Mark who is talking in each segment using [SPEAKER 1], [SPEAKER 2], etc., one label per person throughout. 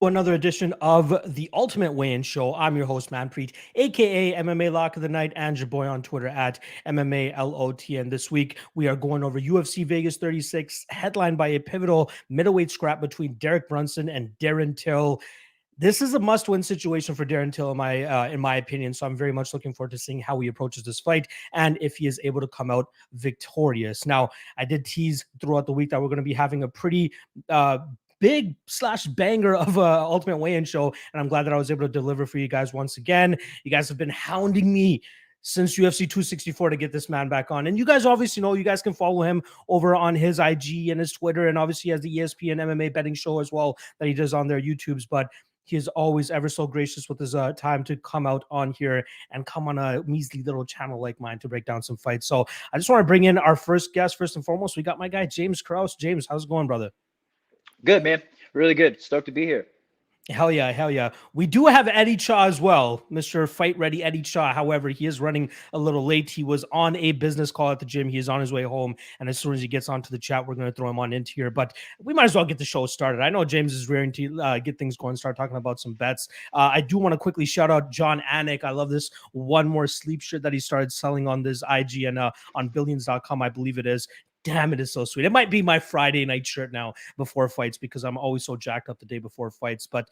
[SPEAKER 1] Another edition of the Ultimate Weigh-In Show. I'm your host, Manpreet, aka MMA Lock of the Night, and your boy on Twitter at MMA LOTN. This week, we are going over UFC Vegas 36, headlined by a pivotal middleweight scrap between Derek Brunson and Darren Till. This is a must-win situation for Darren Till, in my opinion. So I'm very much looking forward to seeing how he approaches this fight and if he is able to come out victorious. Now, I did tease throughout the week that we're going to be having a pretty big / banger of Ultimate Weigh-In Show, and I'm glad that I was able to deliver for you guys once again. You guys have been hounding me since UFC 264 to get this man back on, and you guys obviously know you guys can follow him over on his IG and his Twitter, and obviously he has the ESPN MMA betting show as well that he does on their YouTubes. But he is always ever so gracious with his time to come out on here and come on a measly little channel like mine to break down some fights. So I just want to bring in our first guest. First and foremost, we got my guy James Krause. James, how's it going, brother?
[SPEAKER 2] Good, man. Really good. Stoked to be here.
[SPEAKER 1] Hell yeah, hell yeah. We do have Eddie Cha as well, Mr. Fight Ready Eddie Cha. However, he is running a little late. He was on a business call at the gym. He is on his way home, and as soon as he gets onto the chat, we're going to throw him on into here. But we might as well get the show started. I know James is rearing to get things going, start talking about some bets. I do want to quickly shout out John Anik. I love this One More Sleep shirt that he started selling on this IG and on billions.com, I believe it is. Damn, it is so sweet. It might be my Friday night shirt now before fights because I'm always so jacked up the day before fights. But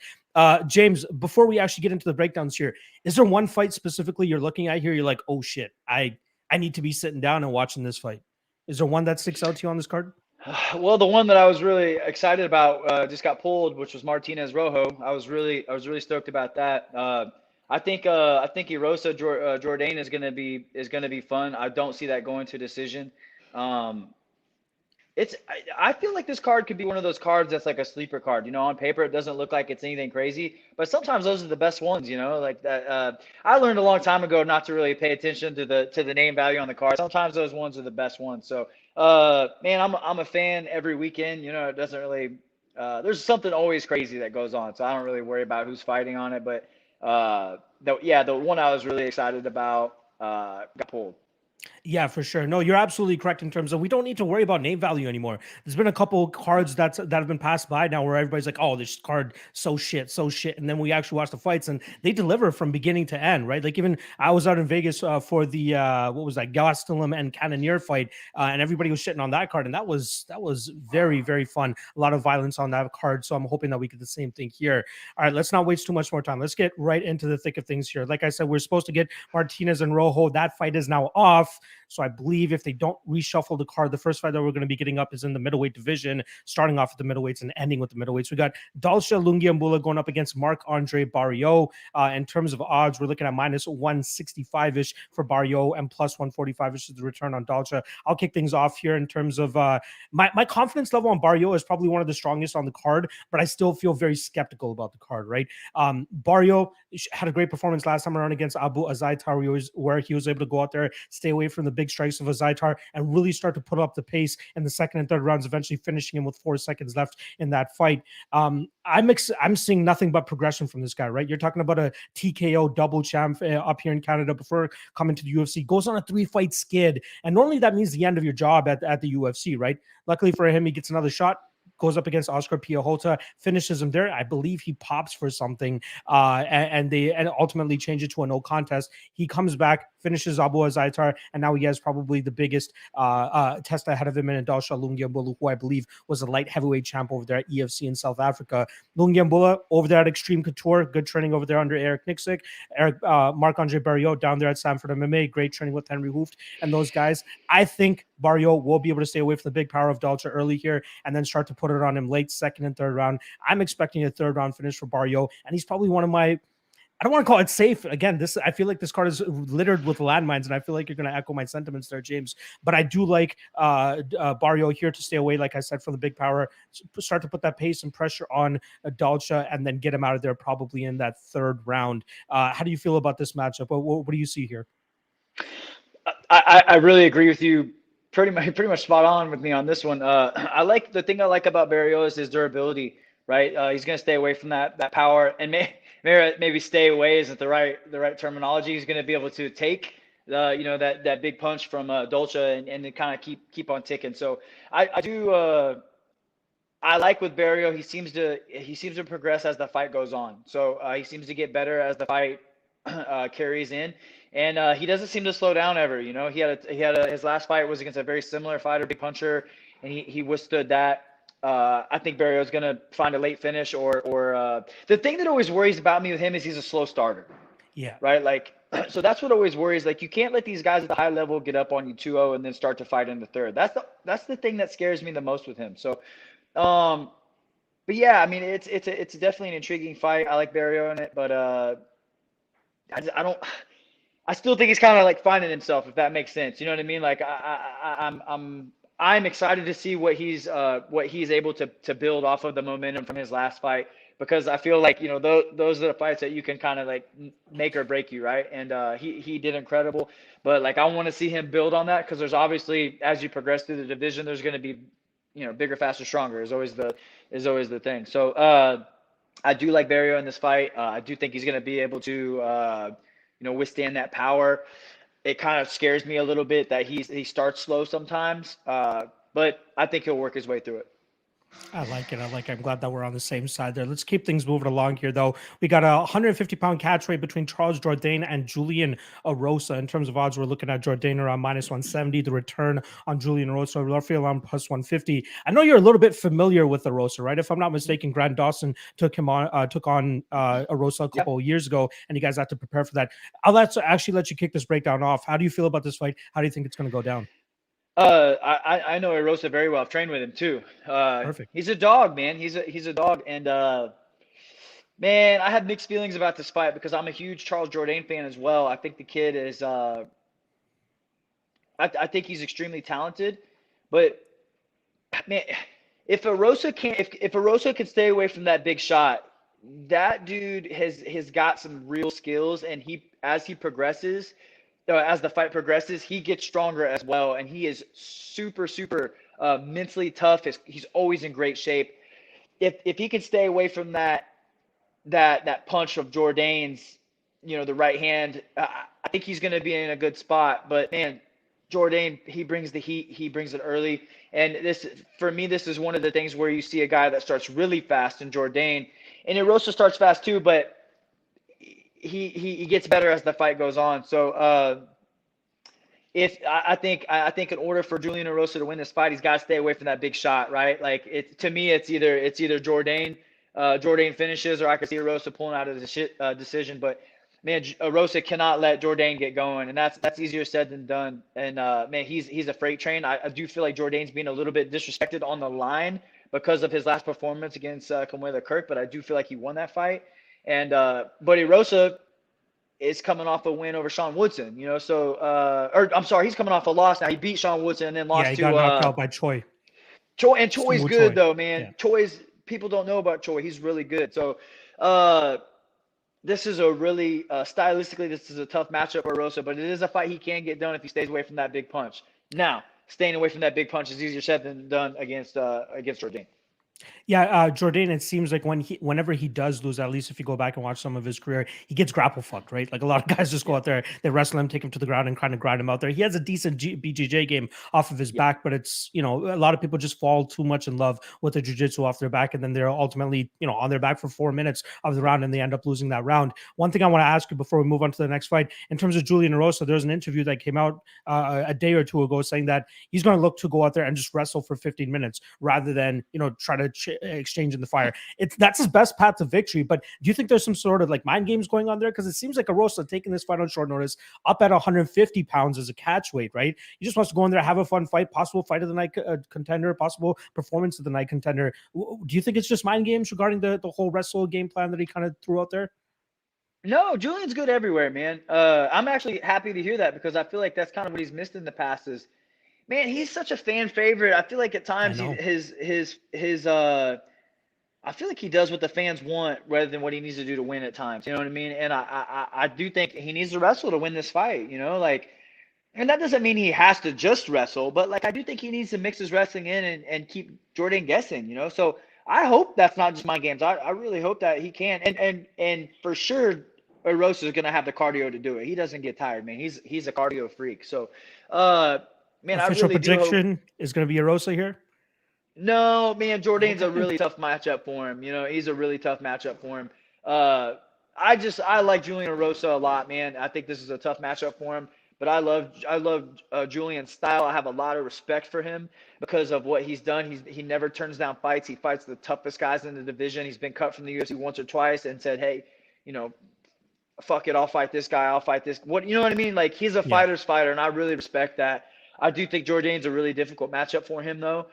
[SPEAKER 1] James, before we actually get into the breakdowns here, is there one fight specifically you're looking at here? You're like, oh shit, I need to be sitting down and watching this fight. Is there one that sticks out to you on this card?
[SPEAKER 2] Well, the one that I was really excited about just got pulled, which was Martinez Rojo. I was really stoked about that. I think Erosa Jourdain is gonna be fun. I don't see that going to decision. I feel like this card could be one of those cards that's like a sleeper card. You know, on paper it doesn't look like it's anything crazy, but sometimes those are the best ones. You know, like that. I learned a long time ago not to really pay attention to the name value on the card. Sometimes those ones are the best ones. So, man, I'm a fan every weekend. You know, it doesn't really. There's something always crazy that goes on, so I don't really worry about who's fighting on it. But the one I was really excited about got pulled.
[SPEAKER 1] Yeah, for sure. No, you're absolutely correct in terms of we don't need to worry about name value anymore. There's been a couple cards that have been passed by now where everybody's like, oh, this card so shit. And then we actually watch the fights and they deliver from beginning to end, right? Like even I was out in Vegas for the what was that, Gastelum and Cannonier fight, and everybody was shitting on that card, and that was very, very fun. A lot of violence on that card, so I'm hoping that we get the same thing here. All right, let's not waste too much more time. Let's get right into the thick of things here. Like I said, we're supposed to get Martinez and Rojo. That fight is now off. So I believe if they don't reshuffle the card, the first fight that we're going to be getting up is in the middleweight division, starting off with the middleweights and ending with the middleweights. We got Dalcha Lungiambula going up against Marc-Andre Barriault. In terms of odds, we're looking at minus 165-ish for Barriault and plus 145-ish is the return on Dalcha. I'll kick things off here in terms of my confidence level on Barriault is probably one of the strongest on the card, but I still feel very skeptical about the card, right? Barriault had a great performance last time around against Abu Azaitar, where he was able to go out there, stay away from the big strikes of Azaitar and really start to put up the pace in the second and third rounds, eventually finishing him with 4 seconds left in that fight. I'm seeing nothing but progression from this guy, right? You're talking about a TKO double champ up here in Canada before coming to the UFC, goes on a 3-fight skid. And normally that means the end of your job at the UFC, right? Luckily for him, he gets another shot, goes up against Oscar Piahota, finishes him there. I believe he pops for something, and they ultimately change it to a no contest. He comes back, finishes Abu Azaitar, and now he has probably the biggest test ahead of him in Dalcha Lungiambula, who I believe was a light heavyweight champ over there at EFC in South Africa. Lungiambula over there at Extreme Couture, good training over there under Eric Nixick. Marc-Andre Barriault down there at Sanford MMA, great training with Henry Hooft and those guys. I think Barriault will be able to stay away from the big power of Dalcha early here and then start to put it on him late second and third round. I'm expecting a third round finish for Barriault, and he's probably one of my, I don't want to call it safe. Again, I feel like this card is littered with landmines, and I feel like you're going to echo my sentiments there, James. But I do like Barriault here to stay away, like I said, from the big power, start to put that pace and pressure on Dalcha, and then get him out of there probably in that third round. How do you feel about this matchup? What do you see here?
[SPEAKER 2] I really agree with you. Pretty much spot on with me on this one. The thing I like about Barriault is his durability, right? He's going to stay away from that power, and maybe stay away isn't the right terminology. He's going to be able to take that big punch from Dalcha and kind of keep on ticking. So I do I like with Barriault, he seems to progress as the fight goes on. So he seems to get better as the fight carries in, and he doesn't seem to slow down ever. You know, his last fight was against a very similar fighter, big puncher, and he withstood that. I think Barriault's gonna find a late finish, or the thing that always worries about me with him is he's a slow starter.
[SPEAKER 1] Yeah.
[SPEAKER 2] Right? Like, so that's what always worries. Like, you can't let these guys at the high level get up on you 2-0 and then start to fight in the third. That's the thing that scares me the most with him. So, but yeah, I mean, it's definitely an intriguing fight. I like Barriault in it, but I still think he's kind of like finding himself, if that makes sense. You know what I mean? Like, I'm excited to see what he's able to build off of the momentum from his last fight, because I feel like, you know, those are the fights that you can kind of like make or break you, right? And he did incredible, but like, I want to see him build on that, because there's obviously, as you progress through the division, there's going to be, you know, bigger, faster, stronger is always the thing. So I do like Barriault in this fight. I do think he's going to be able to you know, withstand that power. It kind of scares me a little bit that he starts slow sometimes, but I think he'll work his way through it.
[SPEAKER 1] I like it. I'm glad that we're on the same side there. Let's keep things moving along here, though. We got a 150-pound catch weight between Charles Jourdain and Julian Erosa. In terms of odds, we're looking at Jourdain around -170. The return on Julian Erosa, roughly around +150. I know you're a little bit familiar with Erosa, right? If I'm not mistaken, Grant Dawson took on Erosa a couple of years ago, and you guys had to prepare for that. I'll actually let you kick this breakdown off. How do you feel about this fight? How do you think it's going to go down?
[SPEAKER 2] I know Erosa very well. I've trained with him too.
[SPEAKER 1] Perfect.
[SPEAKER 2] He's a dog, man. He's a dog, and man, I have mixed feelings about this fight, because I'm a huge Charles Jourdain fan as well. I think the kid is I think he's extremely talented, but man, if Erosa can stay away from that big shot, that dude has got some real skills, and as he progresses, as the fight progresses, he gets stronger as well, and he is super mentally tough. He's always in great shape. If he can stay away from that punch of Jourdain's, you know, the right hand, I think he's going to be in a good spot. But man, Jourdain, he brings the heat. He brings it early, and for me, this is one of the things where you see a guy that starts really fast in Jourdain, and Erosa starts fast too, but he gets better as the fight goes on. So I think in order for Julian Erosa to win this fight, he's got to stay away from that big shot, right? Like, to me, it's either Jourdain finishes, or I could see Erosa pulling out of the decision. But man, Erosa cannot let Jourdain get going, and that's easier said than done. And man, he's a freight train. I do feel like Jourdain's being a little bit disrespected on the line because of his last performance against Kampmann Kirk, but I do feel like he won that fight. And but Erosa is coming off a win over Sean Woodson, you know. So or I'm sorry, he's coming off a loss now. He beat Sean Woodson and then lost
[SPEAKER 1] he
[SPEAKER 2] to
[SPEAKER 1] got knocked out by Choi.
[SPEAKER 2] Choi's good though, man.
[SPEAKER 1] Yeah.
[SPEAKER 2] People don't know about Choi. He's really good. So this is a really stylistically, this is a tough matchup for Erosa, but it is a fight he can get done if he stays away from that big punch. Now, staying away from that big punch is easier said than done against Jourdain.
[SPEAKER 1] Yeah, Jourdain, it seems like whenever he does lose, at least if you go back and watch some of his career, he gets grapple fucked, right? Like, a lot of guys just go out there, they wrestle him, take him to the ground, and kind of grind him out there. He has a decent BJJ game off of his back, but it's, you know, a lot of people just fall too much in love with the jiu-jitsu off their back, and then they're ultimately, you know, on their back for 4 minutes of the round, and they end up losing that round. One thing I want to ask you before we move on to the next fight, in terms of Julian Erosa, there's an interview that came out a day or two ago saying that he's going to look to go out there and just wrestle for 15 minutes rather than, you know, try to exchange in the fire. That's his best path to victory. But do you think there's some sort of like mind games going on there? Because it seems like Erosa taking this fight on short notice up at 150 pounds as a catch weight, right? He just wants to go in there, have a fun fight, possible fight of the night contender, possible performance of the night contender. Do you think it's just mind games regarding the whole wrestle game plan that he kind of threw out there?
[SPEAKER 2] No, Julian's good everywhere, man. I'm actually happy to hear that, because I feel like that's kind of what he's missed in the past is, man, he's such a fan favorite. I feel like at times I feel like he does what the fans want rather than what he needs to do to win at times. You know what I mean? And I do think he needs to wrestle to win this fight, you know, like, and that doesn't mean he has to just wrestle, but like, I do think he needs to mix his wrestling in and keep Jourdain guessing, you know? So I hope that's not just mind games. I really hope that he can. And for sure, Erosa is going to have the cardio to do it. He doesn't get tired, man. He's a cardio freak. So, man,
[SPEAKER 1] Official
[SPEAKER 2] I really
[SPEAKER 1] prediction is going to be Erosa here.
[SPEAKER 2] No, man, Jourdain's a
[SPEAKER 1] Okay.
[SPEAKER 2] really tough matchup for him. You know, he's a really tough matchup for him. I like Julian Erosa a lot, man. I think this is a tough matchup for him. But I love Julian's style. I have a lot of respect for him because of what he's done. He never turns down fights. He fights the toughest guys in the division. He's been cut from the UFC once or twice and said, hey, you know, fuck it, I'll fight this guy. I'll fight this. What you know what I mean? Like he's a
[SPEAKER 1] Yeah.
[SPEAKER 2] fighter's fighter, and I really respect that. I do think Jourdain's a really difficult matchup for him, though.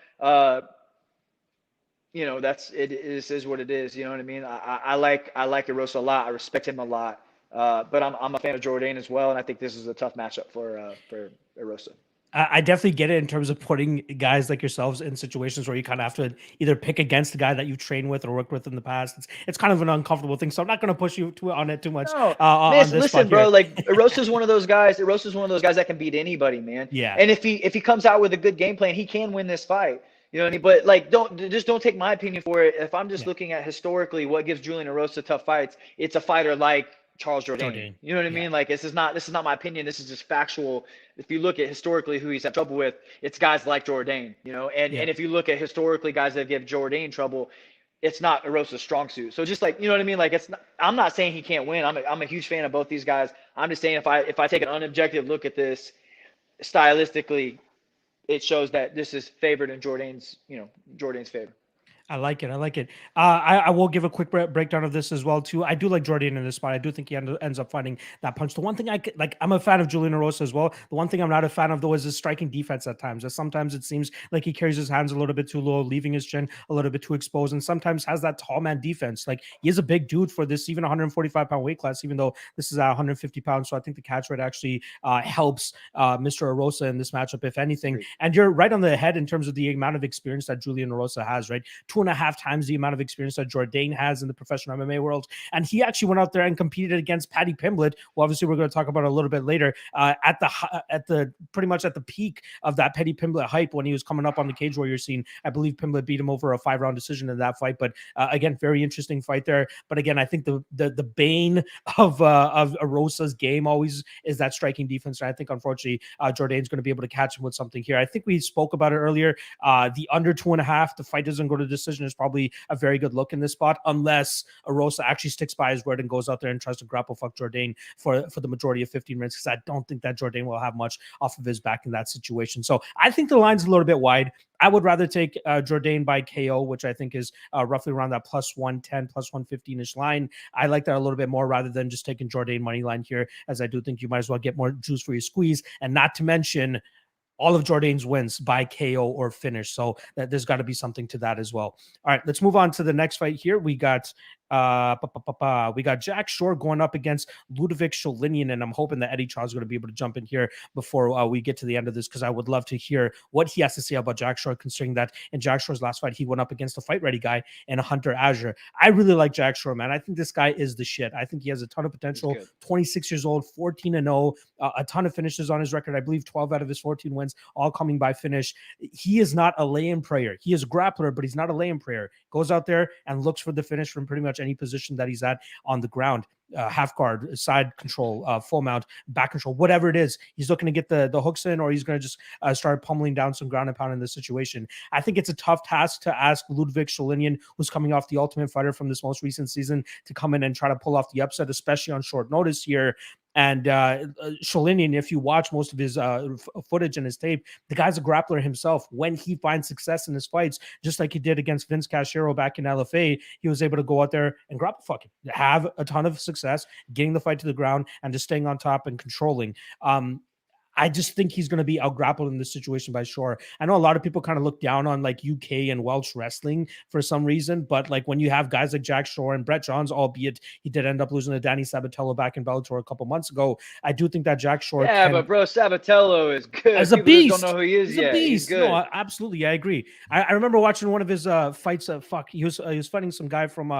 [SPEAKER 2] You know, is what it is. You know what I mean? I like Erosa a lot. I respect him a lot. But I'm a fan of Jourdain as well, and I think this is a tough matchup for Erosa.
[SPEAKER 1] I definitely get it in terms of putting guys like yourselves in situations where you kind of have to either pick against the guy that you've trained with or worked with in the past. It's kind of an uncomfortable thing, so I'm not going to push you on it too much.
[SPEAKER 2] No,
[SPEAKER 1] On this
[SPEAKER 2] listen,
[SPEAKER 1] spot
[SPEAKER 2] bro.
[SPEAKER 1] here.
[SPEAKER 2] Like Erosa's one of those guys. Erosa's one of those guys that can beat anybody, man.
[SPEAKER 1] Yeah.
[SPEAKER 2] And if he comes out with a good game plan, he can win this fight. You know what I mean? But like, don't take my opinion for it. If I'm just looking at historically what gives Julian Erosa tough fights, it's a fighter like Charles Jourdain. You know what I mean? Like this is not my opinion. This is just factual. If you look at historically who he's had trouble with, it's guys like Jourdain. You know, and if you look at historically guys that give Jourdain trouble, it's not Erosa's strong suit. So just like, you know what I mean? Like I'm not saying he can't win. I'm a huge fan of both these guys. I'm just saying if I take an unobjective look at this stylistically, it shows that this is favored in Jourdain's favor.
[SPEAKER 1] I like it. I like it. I will give a quick breakdown of this as well too. I do like Jourdain in this spot. I do think he ends up finding that punch. The one thing I'm a fan of Julian Erosa as well. The one thing I'm not a fan of though is his striking defense at times. As sometimes it seems like he carries his hands a little bit too low, leaving his chin a little bit too exposed, and sometimes has that tall man defense. Like he is a big dude for this even 145-pound weight class, even though this is at 150 pounds. So I think the catch rate actually helps Mr. Erosa in this matchup, if anything.
[SPEAKER 2] Great.
[SPEAKER 1] And you're right on the head in terms of the amount of experience that Julian Erosa has, right? 2.5 times the amount of experience that Jourdain has in the professional MMA world. And he actually went out there and competed against Paddy Pimblett, who obviously we're going to talk about a little bit later, at the pretty much at the peak of that Paddy Pimblett hype when he was coming up on the Cage Warrior scene. I believe Pimblett beat him over a 5-round decision in that fight. But again, very interesting fight there. But again, I think the bane of Erosa's game always is that striking defense. And I think unfortunately Jourdain's going to be able to catch him with something here. I think we spoke about it earlier. The under 2.5, the fight doesn't go to decision is probably a very good look in this spot, unless Erosa actually sticks by his word and goes out there and tries to grapple fuck Jourdain for the majority of 15 minutes, because I don't think that Jourdain will have much off of his back in that situation. So I think the line's a little bit wide. I would rather take Jourdain by KO, which I think is roughly around that plus 110, plus 115-ish line. I like that a little bit more rather than just taking Jourdain money line here, as I do think you might as well get more juice for your squeeze, and not to mention all of Jourdain's wins by KO or finish. So there's got to be something to that as well. All right, let's move on to the next fight here. We got Jack Shore going up against Ludovic Sholinian, and I'm hoping that Eddie Charles is going to be able to jump in here before we get to the end of this, because I would love to hear what he has to say about Jack Shore, considering that in Jack Shore's last fight, he went up against a fight-ready guy and a Hunter Azure. I really like Jack Shore, man. I think this guy is the shit. I think he has a ton of potential. 26 years old, 14-0, a ton of finishes on his record. I believe 12 out of his 14 wins, all coming by finish. He is not a lay-in prayer. He is a grappler, but he's not a lay-in prayer. Goes out there and looks for the finish from pretty much any position that he's at on the ground. Half guard, side control, full mount, back control, whatever it is. He's looking to get the hooks in, or he's going to just start pummeling down some ground and pound in this situation. I think it's a tough task to ask Ludovic Sholinian, who's coming off the Ultimate Fighter from this most recent season, to come in and try to pull off the upset, especially on short notice here. And Sholinian, if you watch most of his footage and his tape, the guy's a grappler himself. When he finds success in his fights, just like he did against Vince Cashero back in LFA, he was able to go out there and grapple fucking have a ton of success, getting the fight to the ground and just staying on top and controlling. I just think he's going to be out-grappled in this situation by Shore. I know a lot of people kind of look down on like UK and Welsh wrestling for some reason, but like when you have guys like Jack Shore and Brett Johns, albeit he did end up losing to Danny Sabatello back in Bellator a couple months ago, I do think that Jack Shore
[SPEAKER 2] but bro, Sabatello is good.
[SPEAKER 1] As a beast.
[SPEAKER 2] Just don't know who he is yet. He's good.
[SPEAKER 1] No, absolutely, I agree. I remember watching one of his fights. He was fighting some guy from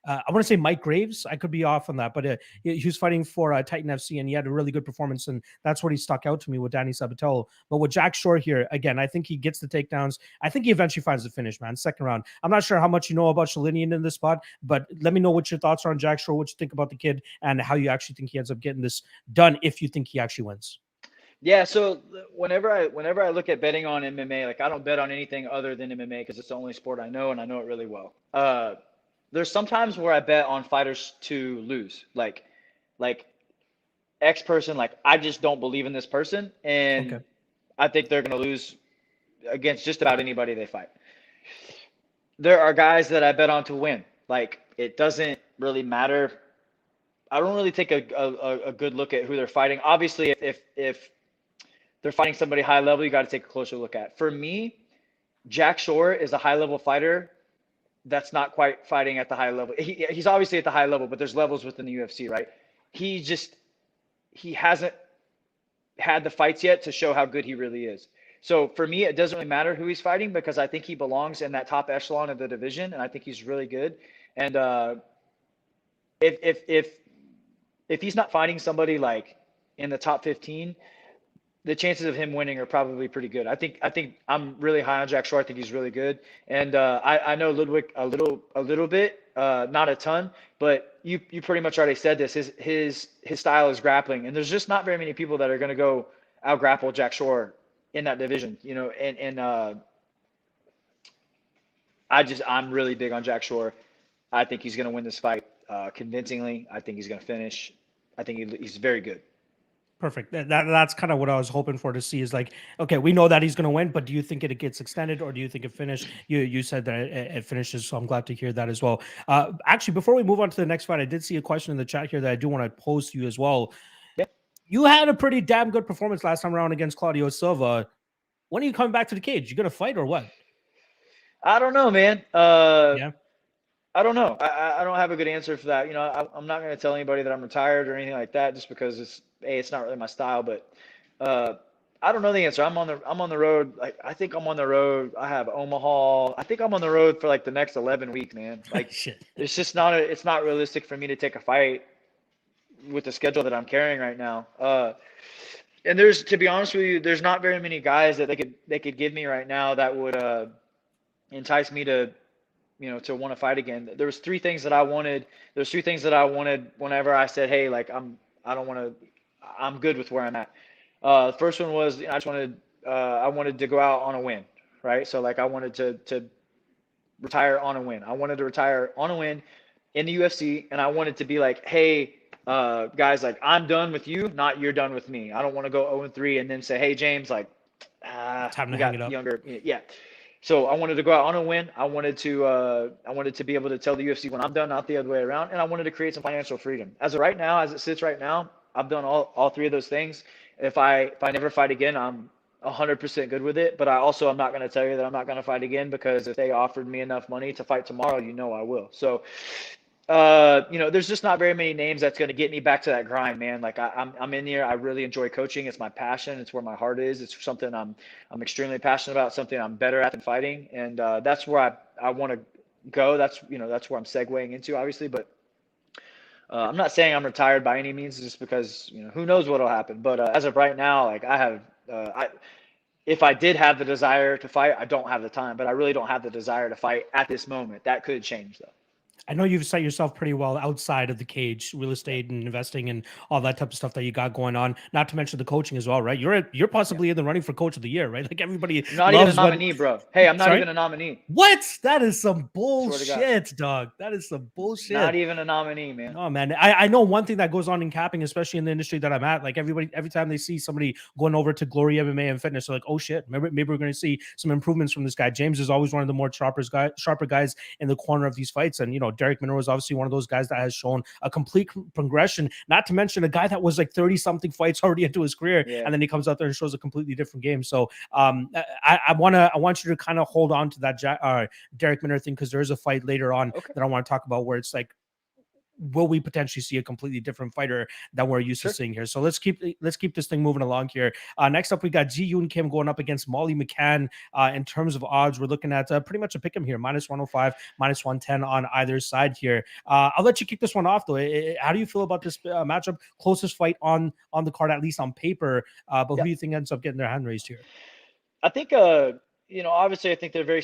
[SPEAKER 1] I want to say Mike Graves. I could be off on that, but he was fighting for Titan FC, and he had a really good performance, and that's what he stuck out to me with Danny Sabatello. But with Jack Shore here, again, I think he gets the takedowns. I think he eventually finds the finish, man. Second round. I'm not sure how much you know about Sholinian in this spot, but let me know what your thoughts are on Jack Shore, what you think about the kid, and how you actually think he ends up getting this done, if you think he actually wins.
[SPEAKER 2] Yeah, so whenever I look at betting on MMA, like I don't bet on anything other than MMA because it's the only sport I know and I know it really well. There's sometimes where I bet on fighters to lose, like X person, like I just don't believe in this person,
[SPEAKER 1] Okay.
[SPEAKER 2] and I think they're gonna lose against just about anybody they fight. There are guys that I bet on to win. Like it doesn't really matter. I don't really take a good look at who they're fighting. Obviously, if they're fighting somebody high level, you got to take a closer look at. For me, Jack Shore is a high level fighter that's not quite fighting at the high level. He's obviously at the high level, but there's levels within the UFC, right? He just he hasn't had the fights yet to show how good he really is. So for me, it doesn't really matter who he's fighting because I think he belongs in that top echelon of the division, and I think he's really good. And if if if if he's not fighting somebody like in the top 15, the chances of him winning are probably pretty good. I think I'm really high on Jack Shore. I think he's really good, and I know Ludwig a little bit, not a ton, but you pretty much already said this. His style is grappling, and there's just not very many people that are going to go out grapple Jack Shore in that division, and I'm really big on Jack Shore. I think he's going to win this fight convincingly. I think he's going to finish. I think he's very good.
[SPEAKER 1] Perfect. That's kind of what I was hoping for to see is like, okay, we know that he's going to win, but do you think it gets extended or do you think it finished? You said that it finishes, so I'm glad to hear that as well. Actually, before we move on to the next fight, I did see a question in the chat here that I do want to pose to you as well.
[SPEAKER 2] Yeah.
[SPEAKER 1] You had a pretty damn good performance last time around against Claudio Silva. When are you coming back to the cage? You going to fight or what?
[SPEAKER 2] I don't know, man.
[SPEAKER 1] Yeah.
[SPEAKER 2] I don't know. I don't have a good answer for that. I'm not going to tell anybody that I'm retired or anything like that, just because it's not really my style. But uh, I don't know the answer. I'm on the road. Like I think I'm on the road. I have Omaha. I think I'm on the road for like the next 11 weeks, man. Like
[SPEAKER 1] Shit.
[SPEAKER 2] it's not realistic for me to take a fight with the schedule that I'm carrying right now. And to be honest with you, there's not very many guys that they could give me right now that would entice me to want to fight again. There was three things that I wanted. There's three things that I wanted whenever I said, hey, like I don't want to, I'm good with where I'm at. The first one was I wanted to go out on a win, right? So like I wanted to retire on a win. I wanted to retire on a win in the UFC, and I wanted to be like, hey, guys, like I'm done with you, not you're done with me. I don't want to go 0-3 and then say, hey, James, like,
[SPEAKER 1] Time to
[SPEAKER 2] we
[SPEAKER 1] hang it
[SPEAKER 2] got
[SPEAKER 1] up.
[SPEAKER 2] younger. Yeah. So I wanted to go out on a win. I wanted to be able to tell the UFC when I'm done, not the other way around, and I wanted to create some financial freedom. As of right now, as it sits right now, I've done all three of those things. If I never fight again, I'm 100% good with it. But I'm not going to tell you that I'm not going to fight again because if they offered me enough money to fight tomorrow, I will. So there's just not very many names that's going to get me back to that grind, man. Like I'm in here. I really enjoy coaching. It's my passion. It's where my heart is. It's something I'm extremely passionate about. Something I'm better at than fighting, and that's where I want to go. That's where I'm segueing into, obviously. But I'm not saying I'm retired by any means, just because who knows what'll happen. But as of right now, like I have, if I did have the desire to fight, I don't have the time. But I really don't have the desire to fight at this moment. That could change though.
[SPEAKER 1] I know you've set yourself pretty well outside of the cage, real
[SPEAKER 2] Yeah.
[SPEAKER 1] estate and investing and all that type of stuff that you got going on. Not to mention the coaching as well, right? You're
[SPEAKER 2] Yeah.
[SPEAKER 1] possibly in the running for coach of the year, right? Like everybody
[SPEAKER 2] I'm not even a
[SPEAKER 1] loves what.
[SPEAKER 2] nominee, bro. Hey, I'm not
[SPEAKER 1] Sorry,
[SPEAKER 2] even a nominee.
[SPEAKER 1] what? That is some
[SPEAKER 2] Swear to God.
[SPEAKER 1] bullshit, dog. That is some
[SPEAKER 2] Not
[SPEAKER 1] bullshit.
[SPEAKER 2] even a nominee, man.
[SPEAKER 1] No, man. I know one thing that goes on in capping, especially in the industry that I'm at. Like every time they see somebody going over to Glory MMA and Fitness, they're like, oh shit, maybe we're going to see some improvements from this guy. James is always one of the more sharper guys in the corner of these fights. And Derek Minor is obviously one of those guys that has shown a complete progression. Not to mention a guy that was like 30 something fights already into his career,
[SPEAKER 2] Yeah.
[SPEAKER 1] and then he comes out there and shows a completely different game. So I want you to kind of hold on to that Derek Minor thing, because there is a fight later on
[SPEAKER 2] Okay.
[SPEAKER 1] that I want to talk about where it's like, will we potentially see a completely different fighter than we're used
[SPEAKER 2] Sure.
[SPEAKER 1] to seeing here? So let's keep this thing moving along here. Next up, we got Ji Yoon Kim going up against Molly McCann. In terms of odds, we're looking at pretty much a pick 'em here, -105, -110 on either side here. I'll let you kick this one off though. How do you feel about this matchup? Closest fight on the card, at least on paper. But who
[SPEAKER 2] Yeah.
[SPEAKER 1] do you think ends up getting their hand raised here?
[SPEAKER 2] I think obviously I think they're very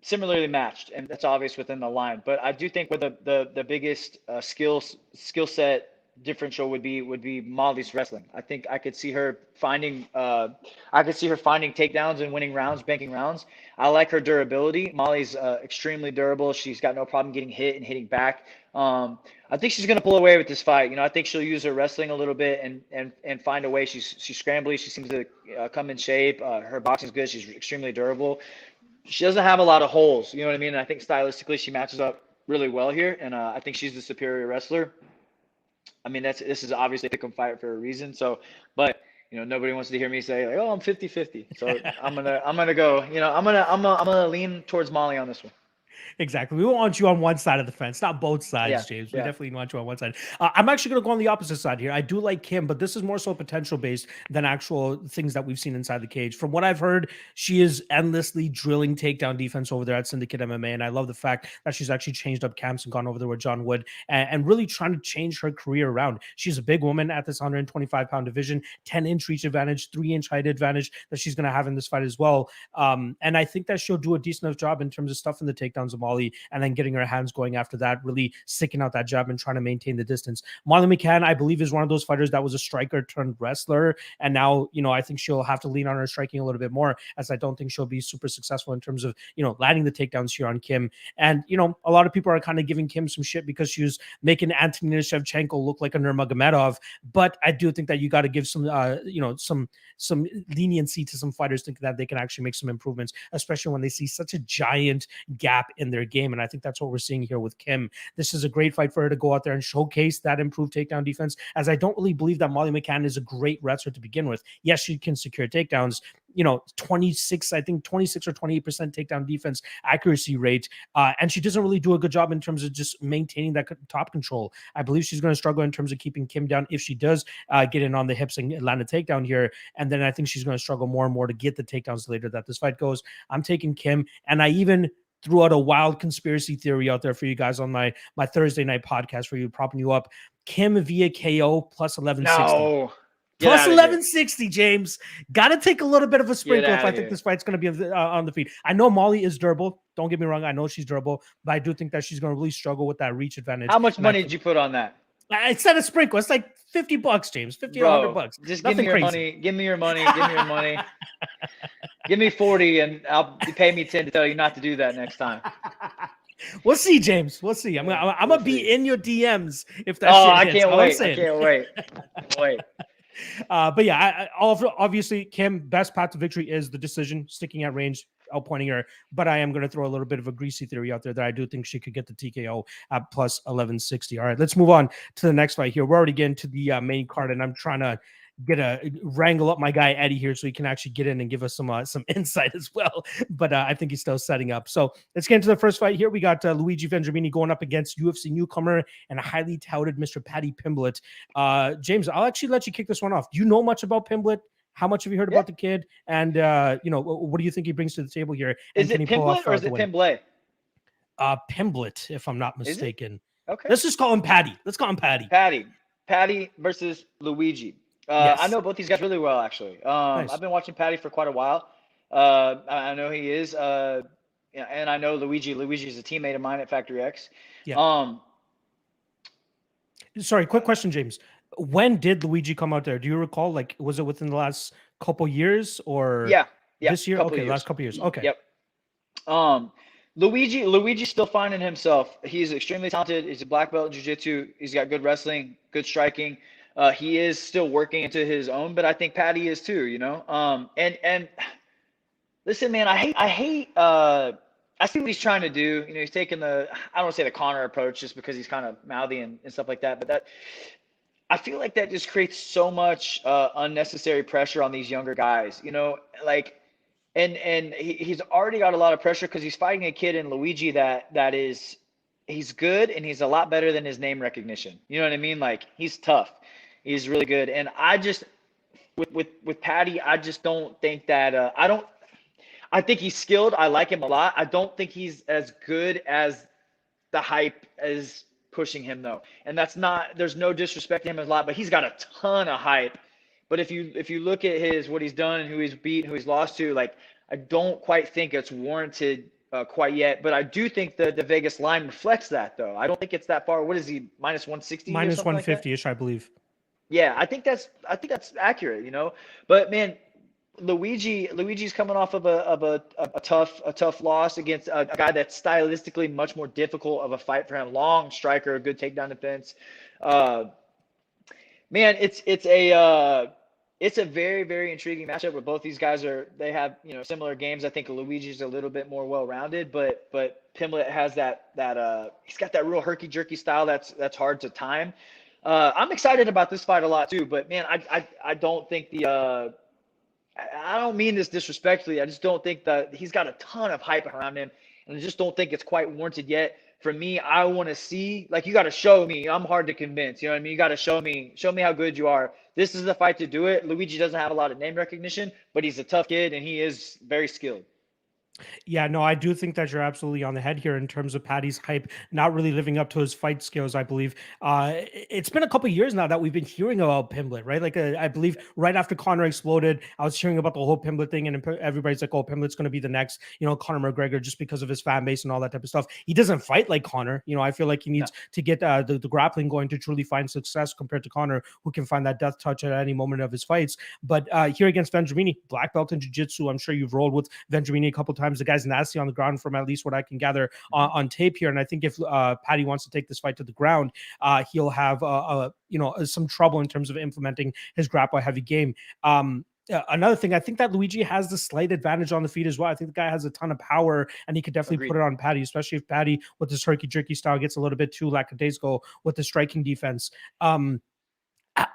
[SPEAKER 2] similarly matched, and that's obvious within the line. But I do think where the biggest skill set differential would be Molly's wrestling. I think I could see her finding takedowns and winning rounds, banking rounds. I like her durability. Molly's extremely durable. She's got no problem getting hit and hitting back. I think she's gonna pull away with this fight. I think she'll use her wrestling a little bit and find a way. She's scrambly. She seems to come in shape. Her boxing's good. She's extremely durable. She doesn't have a lot of holes. You know what I mean? And I think stylistically she matches up really well here. And I think she's the superior wrestler. I mean, this is obviously a pick'em fight for a reason. So, but nobody wants to hear me say like, oh, I'm 50-50. So I'm gonna go. I'm gonna lean towards Molly on this one.
[SPEAKER 1] Exactly. We want you on one side of the fence, not both sides, James. We definitely want you on one side. I'm actually going to go on the opposite side here. I do like Kim, but this is more so potential based than actual things that we've seen inside the cage. From what I've heard, she is endlessly drilling takedown defense over there at Syndicate MMA. And I love the fact that she's actually changed up camps and gone over there with John Wood and really trying to change her career around. She's a big woman at this 125-pound division, 10-inch reach advantage, 3-inch height advantage that she's going to have in this fight as well. And I think that she'll do a decent enough job in terms of stuffing the takedowns of Molly and then getting her hands going after that, really sticking out that jab and trying to maintain the distance. Molly McCann, I believe, is one of those fighters that was a striker turned wrestler. And now, I think she'll have to lean on her striking a little bit more, as I don't think she'll be super successful in terms of, landing the takedowns here on Kim. And, a lot of people are kind of giving Kim some shit because she was making Antonina Shevchenko look like a Nurmagomedov. But I do think that you got to give some, some leniency to some fighters, thinking that they can actually make some improvements, especially when they see such a giant gap in their game. And I think that's what we're seeing here with Kim. This is a great fight for her to go out there and showcase that improved takedown defense, as I don't really believe that Molly McCann is a great wrestler to begin with. Yes, she can secure takedowns, 26 or 28% takedown defense accuracy rate. And she doesn't really do a good job in terms of just maintaining that top control. I believe she's going to struggle in terms of keeping Kim down if she does get in on the hips and land a takedown here. And then I think she's going to struggle more and more to get the takedowns later that this fight goes. I'm taking Kim, and I even threw out a wild conspiracy theory out there for you guys on my Thursday night podcast for you, propping you up. Kim via KO plus 1160.
[SPEAKER 2] No.
[SPEAKER 1] Plus 1160, James. Got to take a little bit of a sprinkle if I think this fight's going to be on the feet. I know Molly is durable. Don't get me wrong. I know she's durable, but I do think that she's going to really struggle with that reach advantage.
[SPEAKER 2] How much money did you put on that?
[SPEAKER 1] It's not a sprinkle. It's like $50, James. $100.
[SPEAKER 2] Just give me your money. Give me your money. Give me your money. Give me 40 and I'll pay me 10 to tell you not to do that next time.
[SPEAKER 1] We'll see, James. We'll see. I'm gonna be in your DMs if that.
[SPEAKER 2] Oh, I can't wait. I can't wait. Wait.
[SPEAKER 1] But yeah, obviously, Kim, best path to victory is the decision, sticking at range, outpointing her. But I am going to throw a little bit of a greasy theory out there that I do think she could get the TKO at plus 1160. All right, let's move on to the next fight here. We're already getting to the main card, and I'm trying to wrangle up my guy Eddie here so he can actually get in and give us some insight as well. But I think he's still setting up. So let's get into the first fight here. We got Luigi Vendramini going up against UFC newcomer and a highly touted Mr. Paddy Pimblett. James, I'll actually let you kick this one off. Do you know much about Pimblett? How much have you heard about the kid? And what do you think he brings to the table here? And
[SPEAKER 2] is it Pimblett or is it Pimblett?
[SPEAKER 1] Pimblett, if I'm not mistaken.
[SPEAKER 2] Okay.
[SPEAKER 1] Let's just call him Paddy. Let's call him Paddy.
[SPEAKER 2] Paddy versus Luigi.
[SPEAKER 1] Yes.
[SPEAKER 2] I know both these guys really well, actually.
[SPEAKER 1] Nice.
[SPEAKER 2] I've been watching Paddy for quite a while. I know he is, and I know Luigi. Luigi is a teammate of mine at Factory X.
[SPEAKER 1] Yeah. Sorry, quick question, James. When did Luigi come out there? Do you recall? Like, was it within the last couple years or this year? Okay, last couple years. Okay.
[SPEAKER 2] Yep. Luigi's still finding himself. He's extremely talented. He's a black belt in jiu-jitsu. He's got good wrestling, good striking. He is still working into his own, but I think Paddy is too, and listen, man, I see what he's trying to do. He's taking I don't want to say the Connor approach just because he's kind of mouthy and stuff like that, but I feel like that just creates so much unnecessary pressure on these younger guys, and he's already got a lot of pressure because he's fighting a kid in Luigi he's good and he's a lot better than his name recognition. You know what I mean? Like, he's tough. He's really good. And I just, with Paddy, I just don't think that, I think he's skilled. I like him a lot. I don't think he's as good as the hype is pushing him though. And there's no disrespect to him a lot, but he's got a ton of hype. But if you look at what he's done and who he's beat, who he's lost to, like, I don't quite think it's warranted quite yet, but I do think the Vegas line reflects that, though. I don't think it's that far. What is he, minus 160 or
[SPEAKER 1] Minus
[SPEAKER 2] something like that?
[SPEAKER 1] 150-ish, I believe.
[SPEAKER 2] Yeah, I think that's accurate, you know. But man, Luigi's coming off of a tough loss against a guy that's stylistically much more difficult of a fight for him. Long striker, good takedown defense. Uh, Man, it's a very, very intriguing matchup where both these guys they have, you know, similar games. I think Luigi's a little bit more well-rounded, but Pimblett has that he's got that real herky-jerky style that's hard to time. I'm excited about this fight a lot too, but man, I don't think I don't mean this disrespectfully. I just don't think that he's got a ton of hype around him, and I just don't think it's quite warranted yet. For me, I want to see, like, you got to show me. I'm hard to convince. You know what I mean? You got to show me how good you are. This is the fight to do it. Luigi doesn't have a lot of name recognition, but he's a tough kid and he is very skilled.
[SPEAKER 1] Yeah, no, I do think that you're absolutely on the head here in terms of Paddy's hype not really living up to his fight skills, I believe. It's been a couple of years now that we've been hearing about Pimblett, right? Like, I believe right after Conor exploded, I was hearing about the whole Pimblett thing, and everybody's like, oh, Pimblett's going to be the next, you know, Conor McGregor just because of his fan base and all that type of stuff. He doesn't fight like Conor. You know, I feel like he needs to get the grappling going to truly find success compared to Conor, who can find that death touch at any moment of his fights. But here against Vendramini, black belt in jiu-jitsu, I'm sure you've rolled with Vendramini a couple of times. The guy's nasty on the ground from at least what I can gather on tape here. And I think if Paddy wants to take this fight to the ground, he'll have some trouble in terms of implementing his grapple heavy game. Another thing, I think that Luigi has the slight advantage on the feet as well. I think the guy has a ton of power, and he could definitely put it on Paddy, especially if Paddy, with his herky-jerky style, gets a little bit too lackadaisical with the striking defense.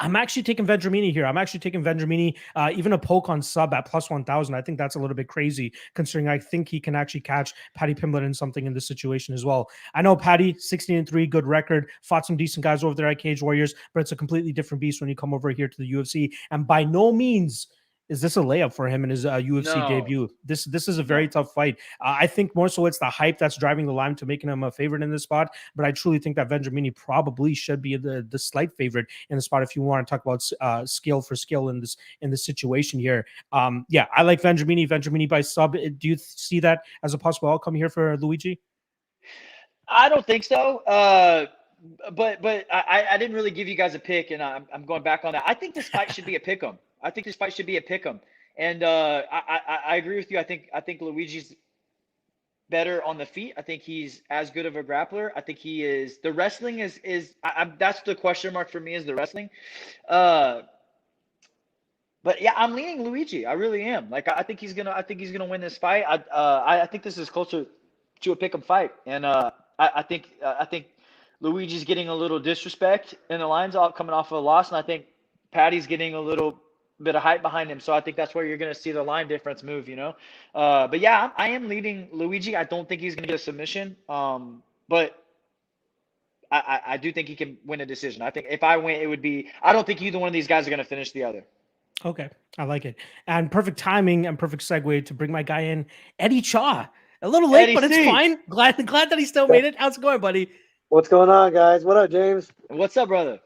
[SPEAKER 1] I'm actually taking Vendramini here. I'm actually taking Vendramini, even a poke on sub at plus 1,000. I think that's a little bit crazy, considering I think he can actually catch Paddy Pimblett in something in this situation as well. I know Paddy, 16-3, good record, fought some decent guys over there at Cage Warriors, but it's a completely different beast when you come over here to the UFC. And by no means is this a layup for him in his UFC debut. This is a very tough fight. I think more so it's the hype that's driving the line to making him a favorite in this spot. But I truly think that Vendramini probably should be the slight favorite in the spot if you want to talk about skill for skill in this situation here. Yeah, I like Vendramini by sub. Do you see that as a possible outcome here for Luigi?
[SPEAKER 2] I don't think so. But I didn't really give you guys a pick, and I'm going back on that. I think this fight should be a pick 'em. I think this fight should be a pick 'em. And I agree with you. I think Luigi's better on the feet. I think he's as good of a grappler. I think he is. The wrestling is that's the question mark for me, is the wrestling. But yeah, I'm leaning Luigi. I really am. Like, I think he's gonna win this fight. I think this is closer to a pick 'em fight. And I think Luigi's getting a little disrespect in the lines coming off of a loss, and I think Paddy's getting a little bit of hype behind him. So I think that's where you're going to see the line difference move, you know. But yeah, I am leading Luigi. I don't think he's going to get a submission, but I do think he can win a decision. I think if I win, it would be – I don't think either one of these guys are going to finish the other.
[SPEAKER 1] Okay, I like it. And perfect timing and perfect segue to bring my guy in, Eddie Cha. A little late, Eddie but it's fine. Glad that he still made it. How's it going, buddy?
[SPEAKER 3] What's going on, guys? What up, James?
[SPEAKER 2] What's up, brother?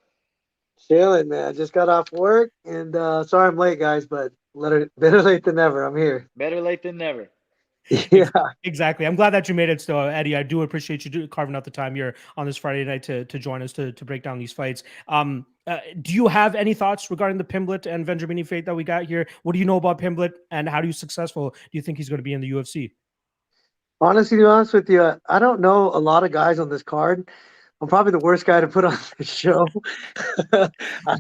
[SPEAKER 3] Chilling, man. I just got off work, and sorry I'm late, guys, but better late than never. I'm here.
[SPEAKER 2] Better late than never.
[SPEAKER 3] Yeah,
[SPEAKER 1] exactly. I'm glad that you made it still, Eddie. I do appreciate you carving out the time here on this Friday night to join us to break down these fights. Do you have any thoughts regarding the Pimblett and Vendramini fight that we got here? What do you know about Pimblett, and how successful do you think he's going to be in the UFC?
[SPEAKER 3] Honestly, to be honest with you, I don't know a lot of guys on this card. I'm probably the worst guy to put on the show.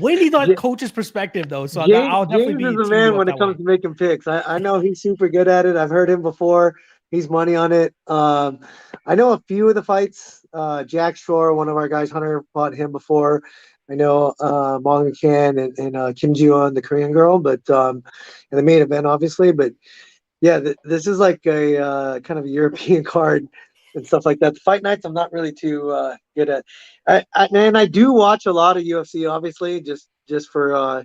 [SPEAKER 1] We need that coach's perspective, though. So I'll definitely be
[SPEAKER 3] James is the man when it comes to making picks. I know he's super good at it. I've heard him before. He's money on it. I know a few of the fights. Jack Shore, one of our guys, Hunter, fought him before. I know Molly McCann and Kim Ji-won, the Korean girl, but in the main event, obviously. But yeah, this is like a kind of a European card and stuff like that. The fight nights, I'm not really too good at. And I do watch a lot of UFC, obviously, just for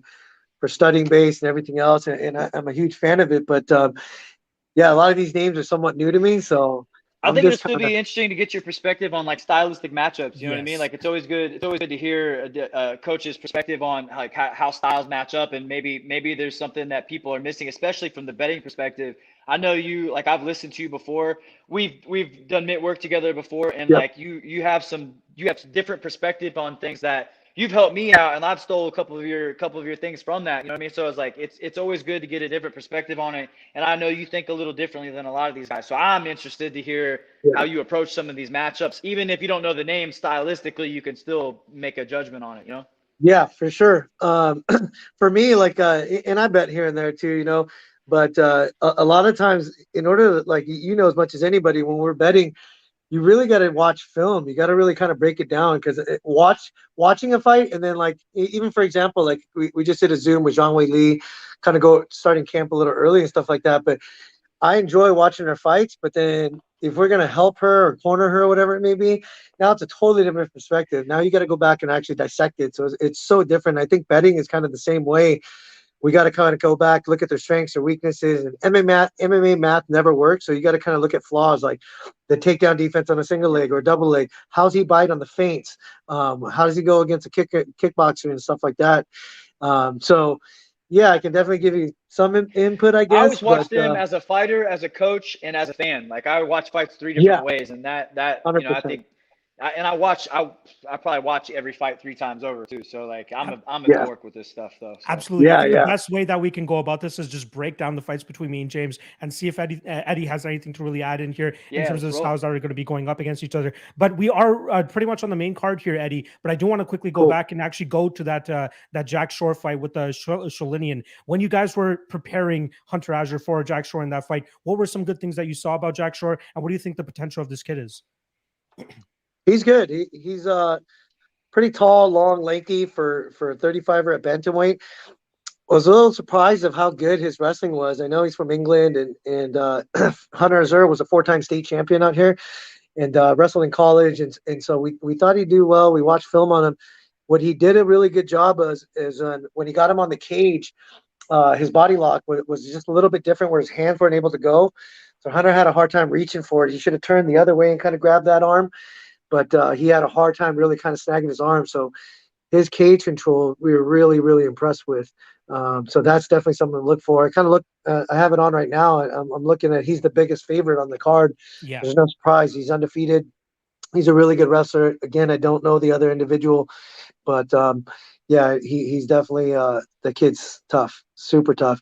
[SPEAKER 3] studying base and everything else, and I'm a huge fan of it. But yeah, a lot of these names are somewhat new to me, so
[SPEAKER 2] I
[SPEAKER 3] I'm
[SPEAKER 2] think it'll
[SPEAKER 3] just
[SPEAKER 2] still
[SPEAKER 3] kind of
[SPEAKER 2] be interesting to get your perspective on like stylistic matchups. You know what I mean?
[SPEAKER 1] Yes.
[SPEAKER 2] Like it's always good. It's always good to hear a coach's perspective on like how styles match up, and maybe there's something that people are missing, especially from the betting perspective. I know you like I've listened to you before. We've done mitt work together before, and
[SPEAKER 3] yep.
[SPEAKER 2] like you have some different perspective on things that you've helped me out, and I've stole a couple of your things from that. You know what I mean? So it's like it's always good to get a different perspective on it. And I know you think a little differently than a lot of these guys. So I'm interested to hear
[SPEAKER 3] Yeah.
[SPEAKER 2] how you approach some of these matchups. Even if you don't know the name stylistically, you can still make a judgment on it, you know?
[SPEAKER 3] Yeah, for sure. For me, like, and I bet here and there too, but a lot of times, in order to, like, as much as anybody, when we're betting, you really got to watch film. You got to really kind of break it down, because watching a fight, and then like even for example, like we just did a Zoom with Zhang Li, kind of starting camp a little early and stuff like that. But I enjoy watching her fights, but then if we're gonna help her or corner her or whatever it may be, now it's a totally different perspective. Now you got to go back and actually dissect it. So it's so different. I think betting is kind of the same way. We got to kind of go back, look at their strengths or weaknesses. And MMA math never works. So you got to kind of look at flaws, like the takedown defense on a single leg or a double leg. How's he bite on the feints? How does he go against a kickboxer and stuff like that? So yeah, I can definitely give you some input, I
[SPEAKER 2] I
[SPEAKER 3] guess.
[SPEAKER 2] always watch
[SPEAKER 3] But
[SPEAKER 2] them as a fighter, as a coach, and as a fan. Like I watch fights three
[SPEAKER 3] yeah,
[SPEAKER 2] different ways, and that I
[SPEAKER 3] 100%.
[SPEAKER 2] think, I probably watch every fight 3 times over too. So like I'm a
[SPEAKER 3] Yeah,
[SPEAKER 2] dork with this stuff though. So.
[SPEAKER 1] Absolutely. I
[SPEAKER 3] yeah,
[SPEAKER 1] think the
[SPEAKER 3] yeah.
[SPEAKER 1] best way that we can go about this is just break down the fights between me and James and see if Eddie has anything to really add in here in
[SPEAKER 2] Yeah,
[SPEAKER 1] terms of the
[SPEAKER 2] let's roll.
[SPEAKER 1] styles that are going to be going up against each other. But we are pretty much on the main card here, Eddie. But I do want to quickly go
[SPEAKER 3] Cool.
[SPEAKER 1] back and actually go to that Jack Shore fight with the Sholinian. When you guys were preparing Hunter Azure for Jack Shore in that fight, what were some good things that you saw about Jack Shore, and what do you think the potential of this kid is?
[SPEAKER 3] He's good. He's pretty tall, long, lanky for a 35er at bantamweight. I was a little surprised of how good his wrestling was. I know he's from England, and Hunter Azure was a 4-time state champion out here, and wrestled in college, and so we thought he'd do well. We watched film on him. What he did a really good job is when he got him on the cage, his body lock was just a little bit different, where his hands weren't able to go. So Hunter had a hard time reaching for it. He should have turned the other way and kind of grabbed that arm, but he had a hard time really kind of snagging his arm. So his cage control, we were really, really impressed with. So that's definitely something to look for. I have it on right now. I'm looking at, he's the biggest favorite on the card.
[SPEAKER 1] Yeah.
[SPEAKER 3] There's no surprise. He's undefeated. He's a really good wrestler. Again, I don't know the other individual, but yeah, he's definitely the kid's tough, super tough.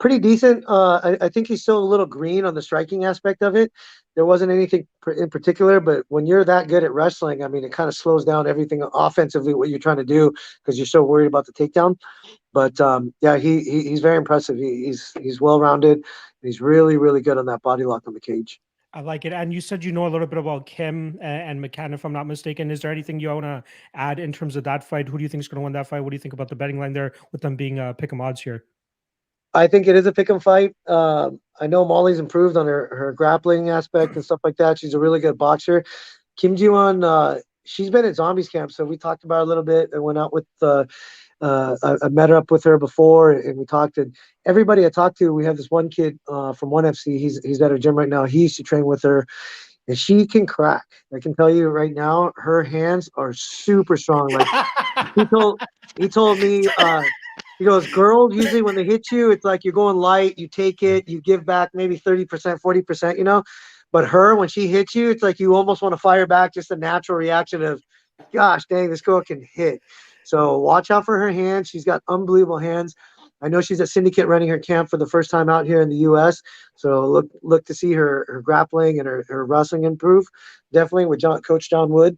[SPEAKER 3] Pretty decent. I think he's still a little green on the striking aspect of it. There wasn't anything in particular, but when you're that good at wrestling, I mean, it kind of slows down everything offensively, what you're trying to do, because you're so worried about the takedown. But yeah, he's very impressive. He's well-rounded. He's really, really good on that body lock on the cage.
[SPEAKER 1] I like it. And you said you know a little bit about Kim and McCann, if I'm not mistaken. Is there anything you want to add in terms of that fight? Who do you think is going to win that fight? What do you think about the betting line there with them being pick 'em odds here?
[SPEAKER 3] I think it is a pick 'em fight. I know Molly's improved on her grappling aspect and stuff like that. She's a really good boxer. Kim Ji-won, she's been at Zombies camp, so we talked about it a little bit. I went out with I met up with her before, and we talked. And everybody I talked to, we have this one kid from ONE FC. He's at her gym right now. He used to train with her, and she can crack. I can tell you right now, her hands are super strong. Like he told me, he goes, girls usually when they hit you, it's like you're going light, you take it, you give back maybe 30%, 40%, But her, when she hits you, it's like you almost want to fire back, just a natural reaction of, gosh, dang, this girl can hit. So watch out for her hands. She's got unbelievable hands. I know she's at Syndicate running her camp for the first time out here in the U.S. So look to see her grappling and her wrestling improve, definitely with Coach John Wood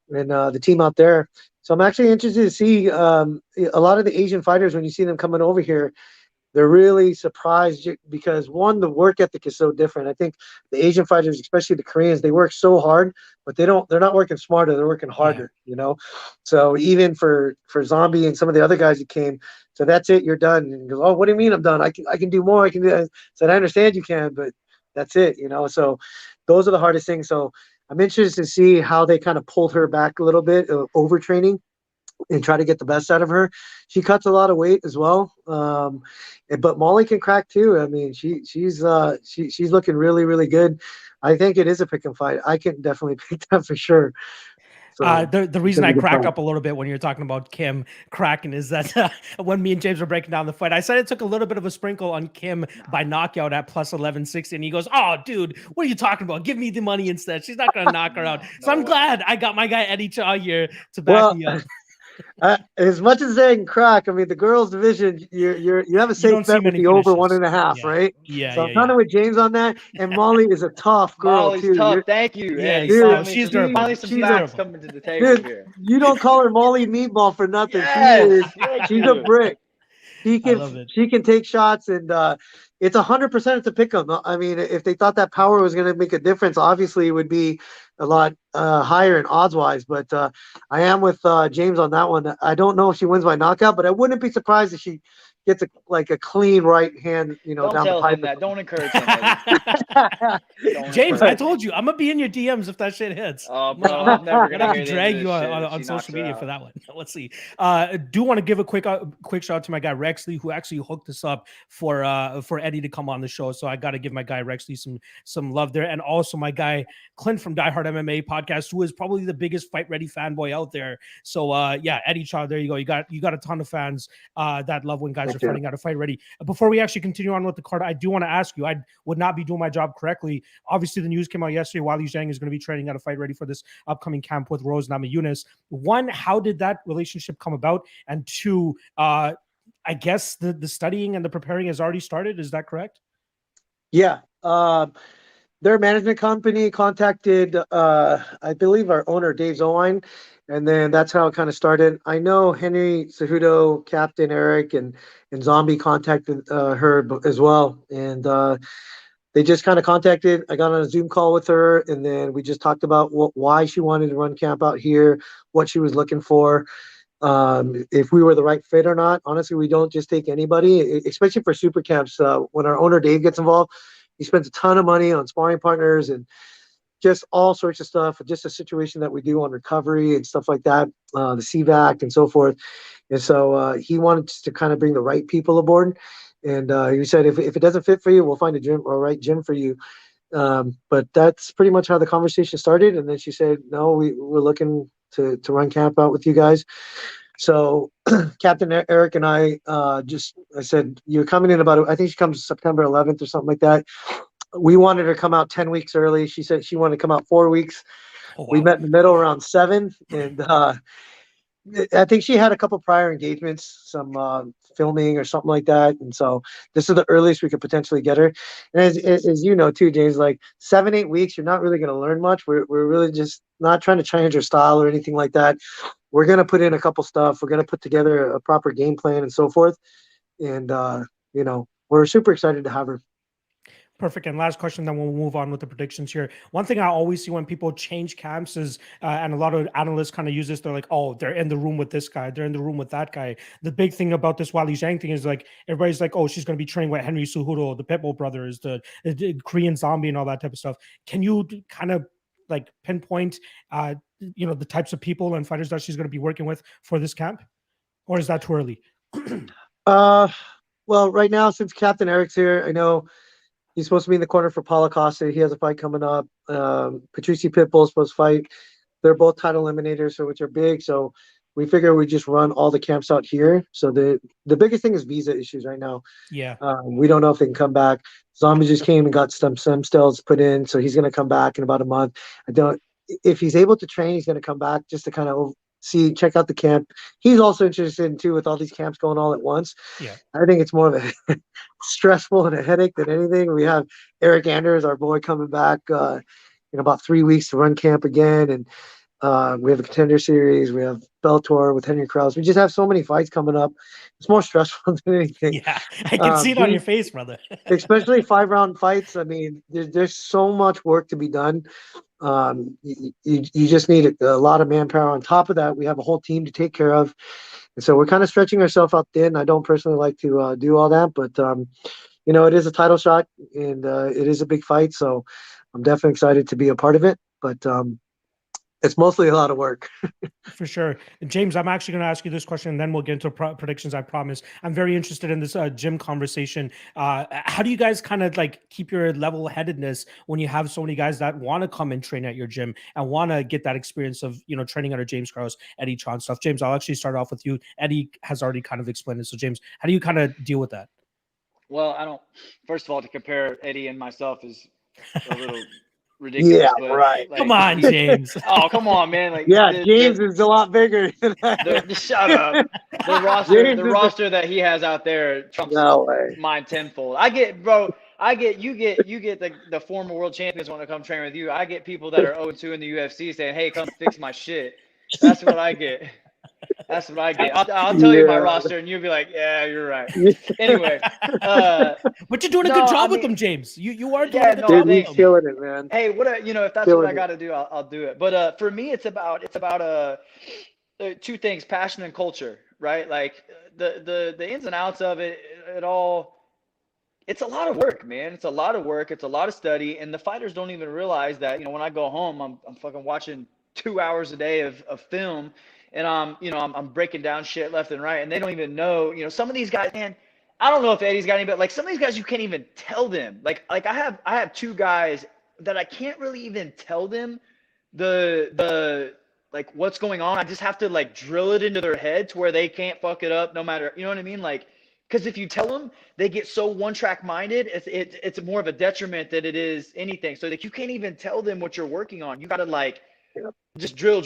[SPEAKER 3] and the team out there. So I'm actually interested to see a lot of the Asian fighters, when you see them coming over here, they're really surprised because, one, the work ethic is so different. I think the Asian fighters, especially the Koreans, they work so hard, but they're not working smarter, they're working harder, So even for Zombie and some of the other guys who came, so that's it, you're done. And he goes, oh, what do you mean I'm done? I can do more. I can do that. So I understand you can, but that's it, So those are the hardest things. So I'm interested to see how they kind of pulled her back a little bit of overtraining. and try to get the best out of her. She cuts a lot of weight as well. But Molly can crack too. I mean, she's looking really, really good. I think it is a pick and fight. I can definitely pick that for sure. So
[SPEAKER 1] The reason I crack up a little bit when you're talking about Kim cracking is that when me and James were breaking down the fight, I said it took a little bit of a sprinkle on Kim by knockout at plus 1160, and he goes, "Oh, dude, what are you talking about? Give me the money instead. She's not gonna knock her out." So I'm glad I got my guy Eddie Chaw here to back me up.
[SPEAKER 3] As much as they can crack, I mean, the girls' division, you have a safe bet with the over 1.5, right?
[SPEAKER 1] Yeah.
[SPEAKER 3] So I'm kind of with James on that. And Molly is a tough girl.
[SPEAKER 2] Molly's
[SPEAKER 3] too.
[SPEAKER 2] tough. Thank you.
[SPEAKER 1] Yeah,
[SPEAKER 2] dude,
[SPEAKER 1] she's durable.
[SPEAKER 2] Finally, some facts coming to the table
[SPEAKER 3] dude,
[SPEAKER 2] here.
[SPEAKER 3] You don't call her Molly Meatball for nothing.
[SPEAKER 2] Yes,
[SPEAKER 3] she's a brick. She can take shots, and it's 100%. It's a pick 'em. I mean, if they thought that power was going to make a difference, obviously it would be a lot higher in odds wise. But I am with James on that one. I don't know if she wins by knockout, but I wouldn't be surprised if she gets a clean right hand.
[SPEAKER 2] Don't
[SPEAKER 3] down
[SPEAKER 2] tell
[SPEAKER 3] the pipe.
[SPEAKER 2] him that. Don't encourage him.
[SPEAKER 1] James, I told you, I'm gonna be in your DMs if that shit hits.
[SPEAKER 2] Oh, bro, I'm never
[SPEAKER 1] gonna have to drag you on social media for that one. Let's see. Do want to give a quick shout out to my guy Rexley, who actually hooked us up for Eddie to come on the show. So I got to give my guy Rexley some love there, and also my guy Clint from Die Hard MMA podcast, who is probably the biggest Fight Ready fanboy out there. So Eddie Chaw, there you go. You got a ton of fans that love when guys are finding out to Fight Ready. Before we actually continue on with the card, I do want to ask you, I would not be doing my job correctly. Obviously, the news came out yesterday. Wally Zhang is going to be training out of Fight Ready for this upcoming camp with Rose Namajunas. One, how did that relationship come about? And two, I guess the studying and the preparing has already started. Is that correct?
[SPEAKER 3] Yeah. Their management company contacted, I believe, our owner, Dave Zowine, and then that's how it kind of started. I know Henry Cejudo, Captain Eric, and Zombie contacted her as well, and they just kind of contacted. I got on a Zoom call with her, and then we just talked about why she wanted to run camp out here, what she was looking for, if we were the right fit or not. Honestly, we don't just take anybody, especially for super camps. When our owner Dave gets involved, he spends a ton of money on sparring partners and just all sorts of stuff, just a situation that we do on recovery and stuff like that, the CVAC and so forth. And so he wanted to kind of bring the right people aboard. And he said, if it doesn't fit for you, we'll find a gym or right gym for you. But that's pretty much how the conversation started. And then she said, no, we're looking to run camp out with you guys. So Captain Eric and I said, you're coming in I think she comes September 11th or something like that. We wanted her to come out 10 weeks early. She said she wanted to come out 4 weeks. Oh, wow. We met in the middle around 7. And I think she had a couple prior engagements, some filming or something like that. And so this is the earliest we could potentially get her. And as you know too, James, like 7-8 weeks, you're not really going to learn much. We're really just not trying to change her style or anything like that. We're going to put in a couple stuff. We're going to put together a proper game plan and so forth. And, we're super excited to have her.
[SPEAKER 1] Perfect. And last question, then we'll move on with the predictions here. One thing I always see when people change camps is, and a lot of analysts kind of use this, they're like, oh, they're in the room with this guy. They're in the room with that guy. The big thing about this Wally Zhang thing is like, everybody's like, oh, she's going to be training with Henry Cejudo, the Pitbull brothers, the Korean Zombie and all that type of stuff. Can you kind of like pinpoint, the types of people and fighters that she's going to be working with for this camp? Or is that too early?
[SPEAKER 3] Well, right now, since Captain Eric's here, I know he's supposed to be in the corner for Bukauskas. He has a fight coming up. Patrici Pitbull is supposed to fight. They're both title eliminators, which are big. So we figure we just run all the camps out here. So the biggest thing is visa issues right now.
[SPEAKER 1] Yeah.
[SPEAKER 3] We don't know if they can come back. Zombie just came and got some stem cells put in, so he's going to come back in about a month. If he's able to train, he's going to come back just to kind of check out the camp. He's also interested in too, with all these camps going all at once.
[SPEAKER 1] Yeah,
[SPEAKER 3] I think it's more of a stressful and a headache than anything. We have Eric Anders, our boy, coming back in about 3 weeks to run camp again, and we have a Contender Series. We have Bellator with Henry Krause. We just have so many fights coming up. It's more stressful than anything.
[SPEAKER 1] Yeah, I can see it on your face, brother.
[SPEAKER 3] Especially 5-round fights. I mean, there's so much work to be done. You just need a lot of manpower. On top of that, we have a whole team to take care of, and so we're kind of stretching ourselves out thin. I don't personally like to do all that, but it is a title shot, and it is a big fight, so I'm definitely excited to be a part of it. But it's mostly a lot of work.
[SPEAKER 1] For sure. James, I'm actually going to ask you this question and then we'll get into predictions, I promise. I'm very interested in this gym conversation. How do you guys kind of like keep your level-headedness when you have so many guys that want to come and train at your gym and want to get that experience of, you know, training under James Krause, Eddie Tron stuff? James, I'll actually start off with you. Eddie has already kind of explained it. So James, how do you kind of deal with that?
[SPEAKER 2] Well, first of all, to compare Eddie and myself is a little ridiculous.
[SPEAKER 3] Yeah,
[SPEAKER 2] but,
[SPEAKER 3] right.
[SPEAKER 1] Come on, James.
[SPEAKER 2] Oh, come on, man. Like,
[SPEAKER 3] yeah, James is a lot bigger than that.
[SPEAKER 2] Shut up. The roster that he has out there trumps mine tenfold. You get the former world champions want to come train with you. I get people that are 0-2 in the UFC saying, "Hey, come fix my shit." That's what I get. That's what I get. I'll tell you my roster, and you'll be like, "Yeah, you're right." Anyway,
[SPEAKER 1] but you're doing a good job with them, James. You are doing a good job.
[SPEAKER 3] He's killing it, man.
[SPEAKER 2] Hey, if that's what I got to do, I'll do it. But for me, it's about two things: passion and culture, right? Like the ins and outs of it all. It's a lot of work, man. It's a lot of work. It's a lot of study, and the fighters don't even realize that. When I go home, I'm fucking watching 2 hours a day of film. And I'm breaking down shit left and right, and they don't even know. Some of these guys, man. I don't know if Eddie's got any, but like some of these guys, you can't even tell them. Like I have two guys that I can't really even tell them the like what's going on. I just have to like drill it into their head to where they can't fuck it up, no matter. You know what I mean? Like, because if you tell them, they get so one-track minded. It's more of a detriment than it is anything. So like you can't even tell them what you're working on. You gotta like. Just drill.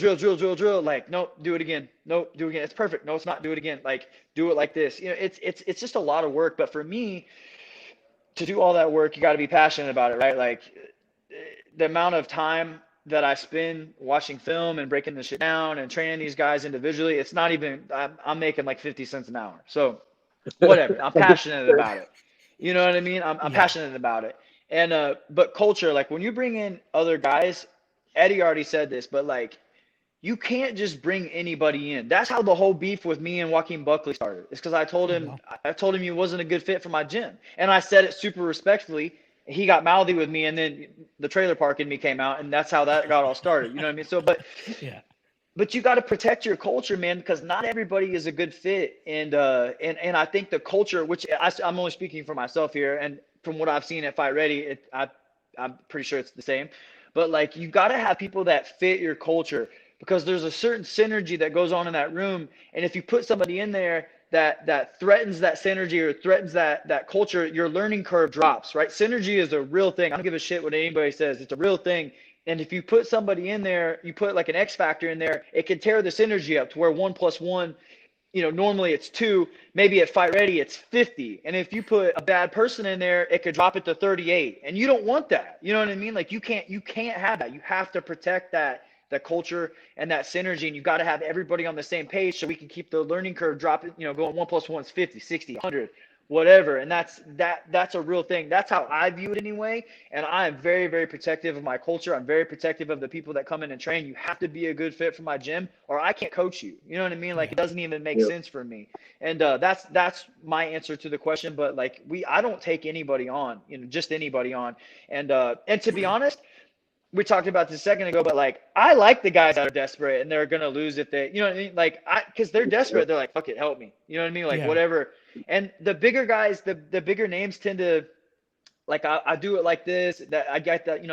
[SPEAKER 2] Like, nope, do it again. Nope, do it again. It's perfect. No, it's not. Do it again. Like, do it like this. It's just a lot of work. But for me, to do all that work, you got to be passionate about it, right? Like, the amount of time that I spend watching film and breaking this shit down and training these guys individually, it's not even. I'm making like 50 cents an hour. So, whatever. I'm passionate about it. You know what I mean? I'm passionate about it. And but culture, like when you bring in other guys. Eddie already said this, but like, you can't just bring anybody in. That's how the whole beef with me and Joaquin Buckley started. It's because I told him he wasn't a good fit for my gym, and I said it super respectfully. He got mouthy with me, and then the trailer park in me came out, and that's how that got all started. You know what I mean? So, but you got to protect your culture, man, because not everybody is a good fit, and I think the culture, which I'm only speaking for myself here, and from what I've seen at Fight Ready, I'm pretty sure it's the same. But like, you got to have people that fit your culture, because there's a certain synergy that goes on in that room. And if you put somebody in there that threatens that synergy or threatens that culture, your learning curve drops, right? Synergy is a real thing. I don't give a shit what anybody says. It's a real thing. And if you put somebody in there, you put like an X factor in there, it can tear the synergy up to where 1 + 1, normally it's 2, maybe at Fight Ready, it's 50. And if you put a bad person in there, it could drop it to 38. And you don't want that. You know what I mean? Like you can't have that. You have to protect that culture and that synergy. And you got to have everybody on the same page so we can keep the learning curve dropping, going 1 + 1 is 50, 60, 100, whatever. And that's a real thing. That's how I view it anyway. And I am very, very protective of my culture. I'm very protective of the people that come in and train. You have to be a good fit for my gym, or I can't coach you. You know what I mean? Like, it doesn't even make sense for me. And that's my answer to the question. But like, I don't take anybody on, just anybody on. And to be honest, we talked about this a second ago, but like, I like the guys that are desperate and they're going to lose if they, you know what I mean? Like, cause they're desperate. They're like, fuck it, help me. You know what I mean? Like whatever. And the bigger guys, the bigger names tend to like, I do it like this, that I get that,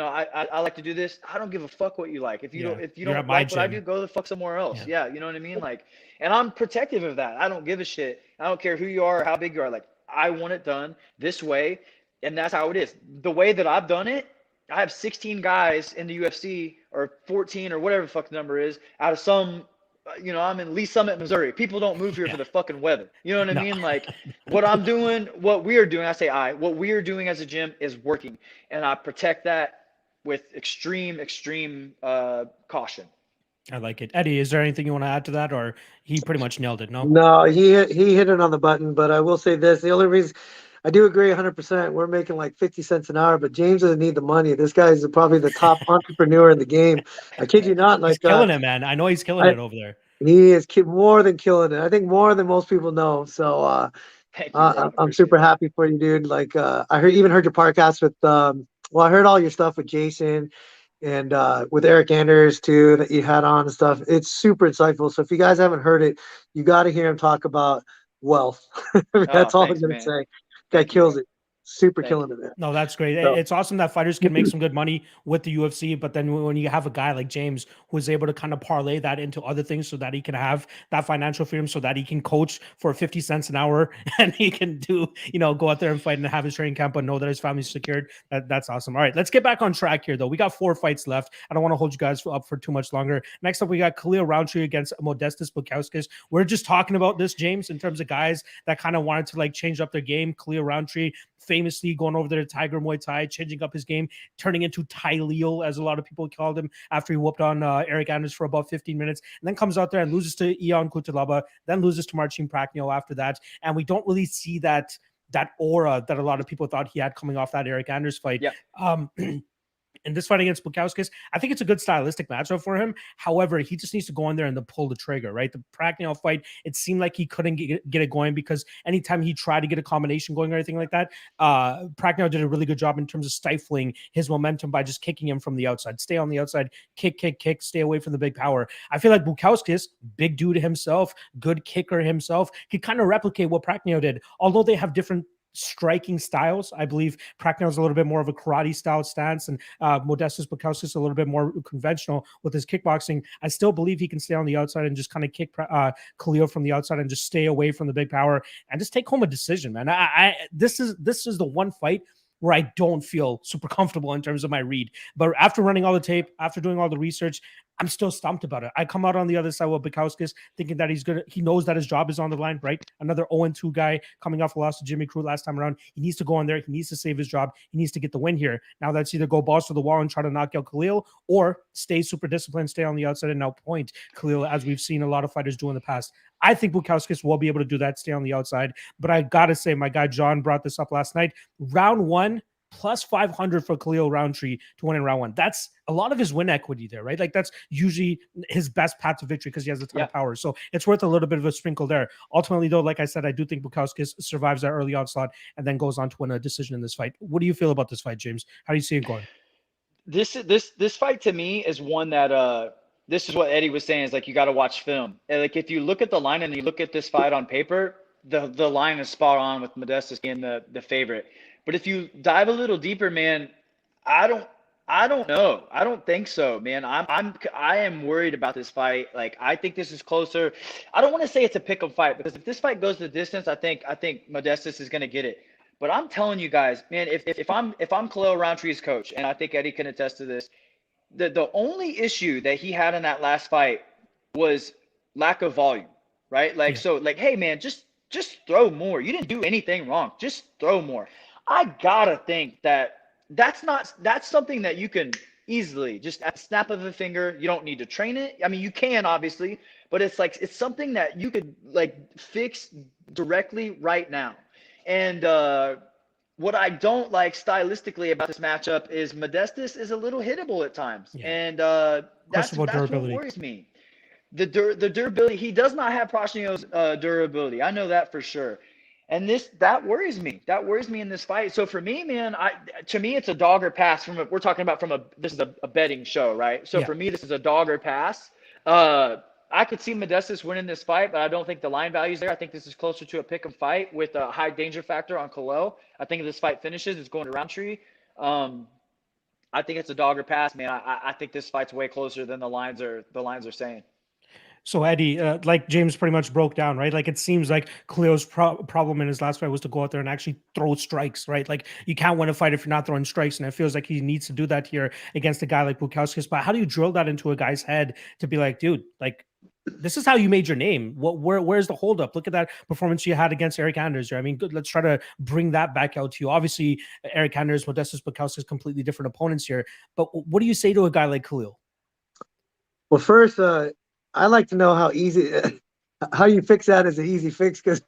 [SPEAKER 2] I like to do this. I don't give a fuck what you like. If you don't like what I do, go the fuck somewhere else. Yeah. You know what I mean? Like, and I'm protective of that. I don't give a shit. I don't care who you are or how big you are. Like, I want it done this way. And that's how it is. The way that I've done it, I have 16 guys in the UFC, or 14 or whatever the fuck the number is, out of some, I'm in Lee Summit, Missouri. People don't move here for the fucking weather. You know what I mean? Like, what I'm doing, what we are doing, what we are doing as a gym is working. And I protect that with extreme caution.
[SPEAKER 1] I like it. Eddie, is there anything you want to add to that, or he pretty much nailed it?
[SPEAKER 3] No, he hit it on the button, but I will say this. The only reason I do agree 100%. We're making like 50 cents an hour, but James doesn't need the money. This guy is probably the top entrepreneur in the game. I kid you not. Like,
[SPEAKER 1] he's killing it, man. I know he's killing it over there.
[SPEAKER 3] He is more than killing it. I think more than most people know. So I'm super happy for you, dude. Like, I even heard your podcast with, I heard all your stuff with Jason and with Eric Anders too that you had on and stuff. It's super insightful. So if you guys haven't heard it, you got to hear him talk about wealth. That's all I'm
[SPEAKER 2] Thanks,
[SPEAKER 3] gonna
[SPEAKER 2] man.
[SPEAKER 3] say. Guy
[SPEAKER 2] Thank you,
[SPEAKER 3] kills
[SPEAKER 2] bro.
[SPEAKER 3] it. Super
[SPEAKER 2] Thank
[SPEAKER 3] killing
[SPEAKER 2] you.
[SPEAKER 3] it, man.
[SPEAKER 1] No, that's great.
[SPEAKER 3] So,
[SPEAKER 1] It's awesome that fighters can make some good money with the UFC, but then when you have a guy like James who is able to kind of parlay that into other things so that he can have that financial freedom, so that he can coach for 50 cents an hour and he can do, go out there and fight and have his training camp, but know that his family's secured. That's awesome. All right, let's get back on track here, though. We got 4 fights left. I don't want to hold you guys up for too much longer. Next up, we got Khalil Rountree against Modestas Bukauskas. We're just talking about this, James, in terms of guys that kind of wanted to like change up their game. Khalil Rountree famously going over there to Tiger Muay Thai, changing up his game, turning into Tai Leo, as a lot of people called him, after he whooped on Eric Anders for about 15 minutes, and then comes out there and loses to Ion Cutelaba, then loses to Marcin Prachnio after that. And we don't really see that aura that a lot of people thought he had coming off that Eric Anders fight.
[SPEAKER 2] Yeah.
[SPEAKER 1] In this fight against Bukauskas, I think it's a good stylistic matchup for him. However, he just needs to go in there and pull the trigger, right? The Prachnio fight, it seemed like he couldn't get it going because anytime he tried to get a combination going or anything like that, Prachnio did a really good job in terms of stifling his momentum by just kicking him from the outside. Stay on the outside, kick, stay away from the big power. I feel like Bukauskas, big dude himself, good kicker himself, could kind of replicate what Prachnio did, although they have different striking styles. I believe Prachnio is a little bit more of a karate style stance, and Modestas Bukauskas a little bit more conventional with his kickboxing. I still believe he can stay on the outside and just kind of kick Khalil from the outside and just stay away from the big power and just take home a decision, man. This is the one fight where I don't feel super comfortable in terms of my read. But after running all the tape, after doing all the research, I'm still stumped about it. I come out on the other side with Bukauskas thinking that he knows that his job is on the line, right? Another 0-2 guy coming off a loss to Jimmy Crute last time around. He needs to go in there. He needs to save his job. He needs to get the win here. Now that's either go balls to the wall and try to knock out Khalil, or stay super disciplined, stay on the outside and outpoint Khalil, as we've seen a lot of fighters do in the past. I think Bukauskas will be able to do that, stay on the outside. But I got to say, my guy John brought this up last night. Round 1, plus 500 for Khalil Rountree to win in round 1. That's a lot of his win equity there, right? Like that's usually his best path to victory because he has a ton of power. So it's worth a little bit of a sprinkle there. Ultimately, though, like I said, I do think Bukauskas survives that early onslaught and then goes on to win a decision in this fight. What do you feel about this fight, James? How do you see it going?
[SPEAKER 2] This fight to me is one that this is what Eddie was saying, is like you got to watch film. And like if you look at the line and you look at this fight on paper, the line is spot on with Modestas being the favorite. But if you dive a little deeper, man, I don't know. I don't think so, man. I am worried about this fight. Like I think this is closer. I don't want to say it's a pick 'em fight, because if this fight goes the distance, I think Modestas is going to get it. But I'm telling you guys, man, if I'm Khalil Rountree's coach, and I think Eddie can attest to this, the only issue that he had in that last fight was lack of volume, right? Like so, like, hey, man, just throw more. You didn't do anything wrong. Just throw more. I gotta think that's something that you can easily just at the snap of a finger. You don't need to train it. I mean, you can obviously, but it's something that you could like fix directly right now. And what I don't like stylistically about this matchup is Modestas is a little hittable at times, and that's what worries me. The durability. He does not have Prachnio's durability. I know that for sure. And that worries me. That worries me in this fight. So for me, man, to me it's a dog or pass. We're talking about this is a betting show, right? So for me, this is a dog or pass. I could see Modestas winning this fight, but I don't think the line value is there. I think this is closer to a pick 'em fight with a high danger factor on Khalil. I think if this fight finishes, it's going to Rountree. I think it's a dog or pass, man. I think this fight's way closer than the lines are saying.
[SPEAKER 1] So Eddie, like James pretty much broke down, right? Like it seems like Khalil's problem in his last fight was to go out there and actually throw strikes, right? Like you can't win a fight if you're not throwing strikes, and it feels like he needs to do that here against a guy like Bukauskas. But how do you drill that into a guy's head to be like, dude, like this is how you made your name? Where's the holdup? Look at that performance you had against Eric Anders. I mean, good. Let's try to bring that back out to you. Obviously, Eric Anders, Modestas Bukauskas, completely different opponents here. But what do you say to a guy like Khalil?
[SPEAKER 3] Well, first, I like to know how you fix that as an easy fix, because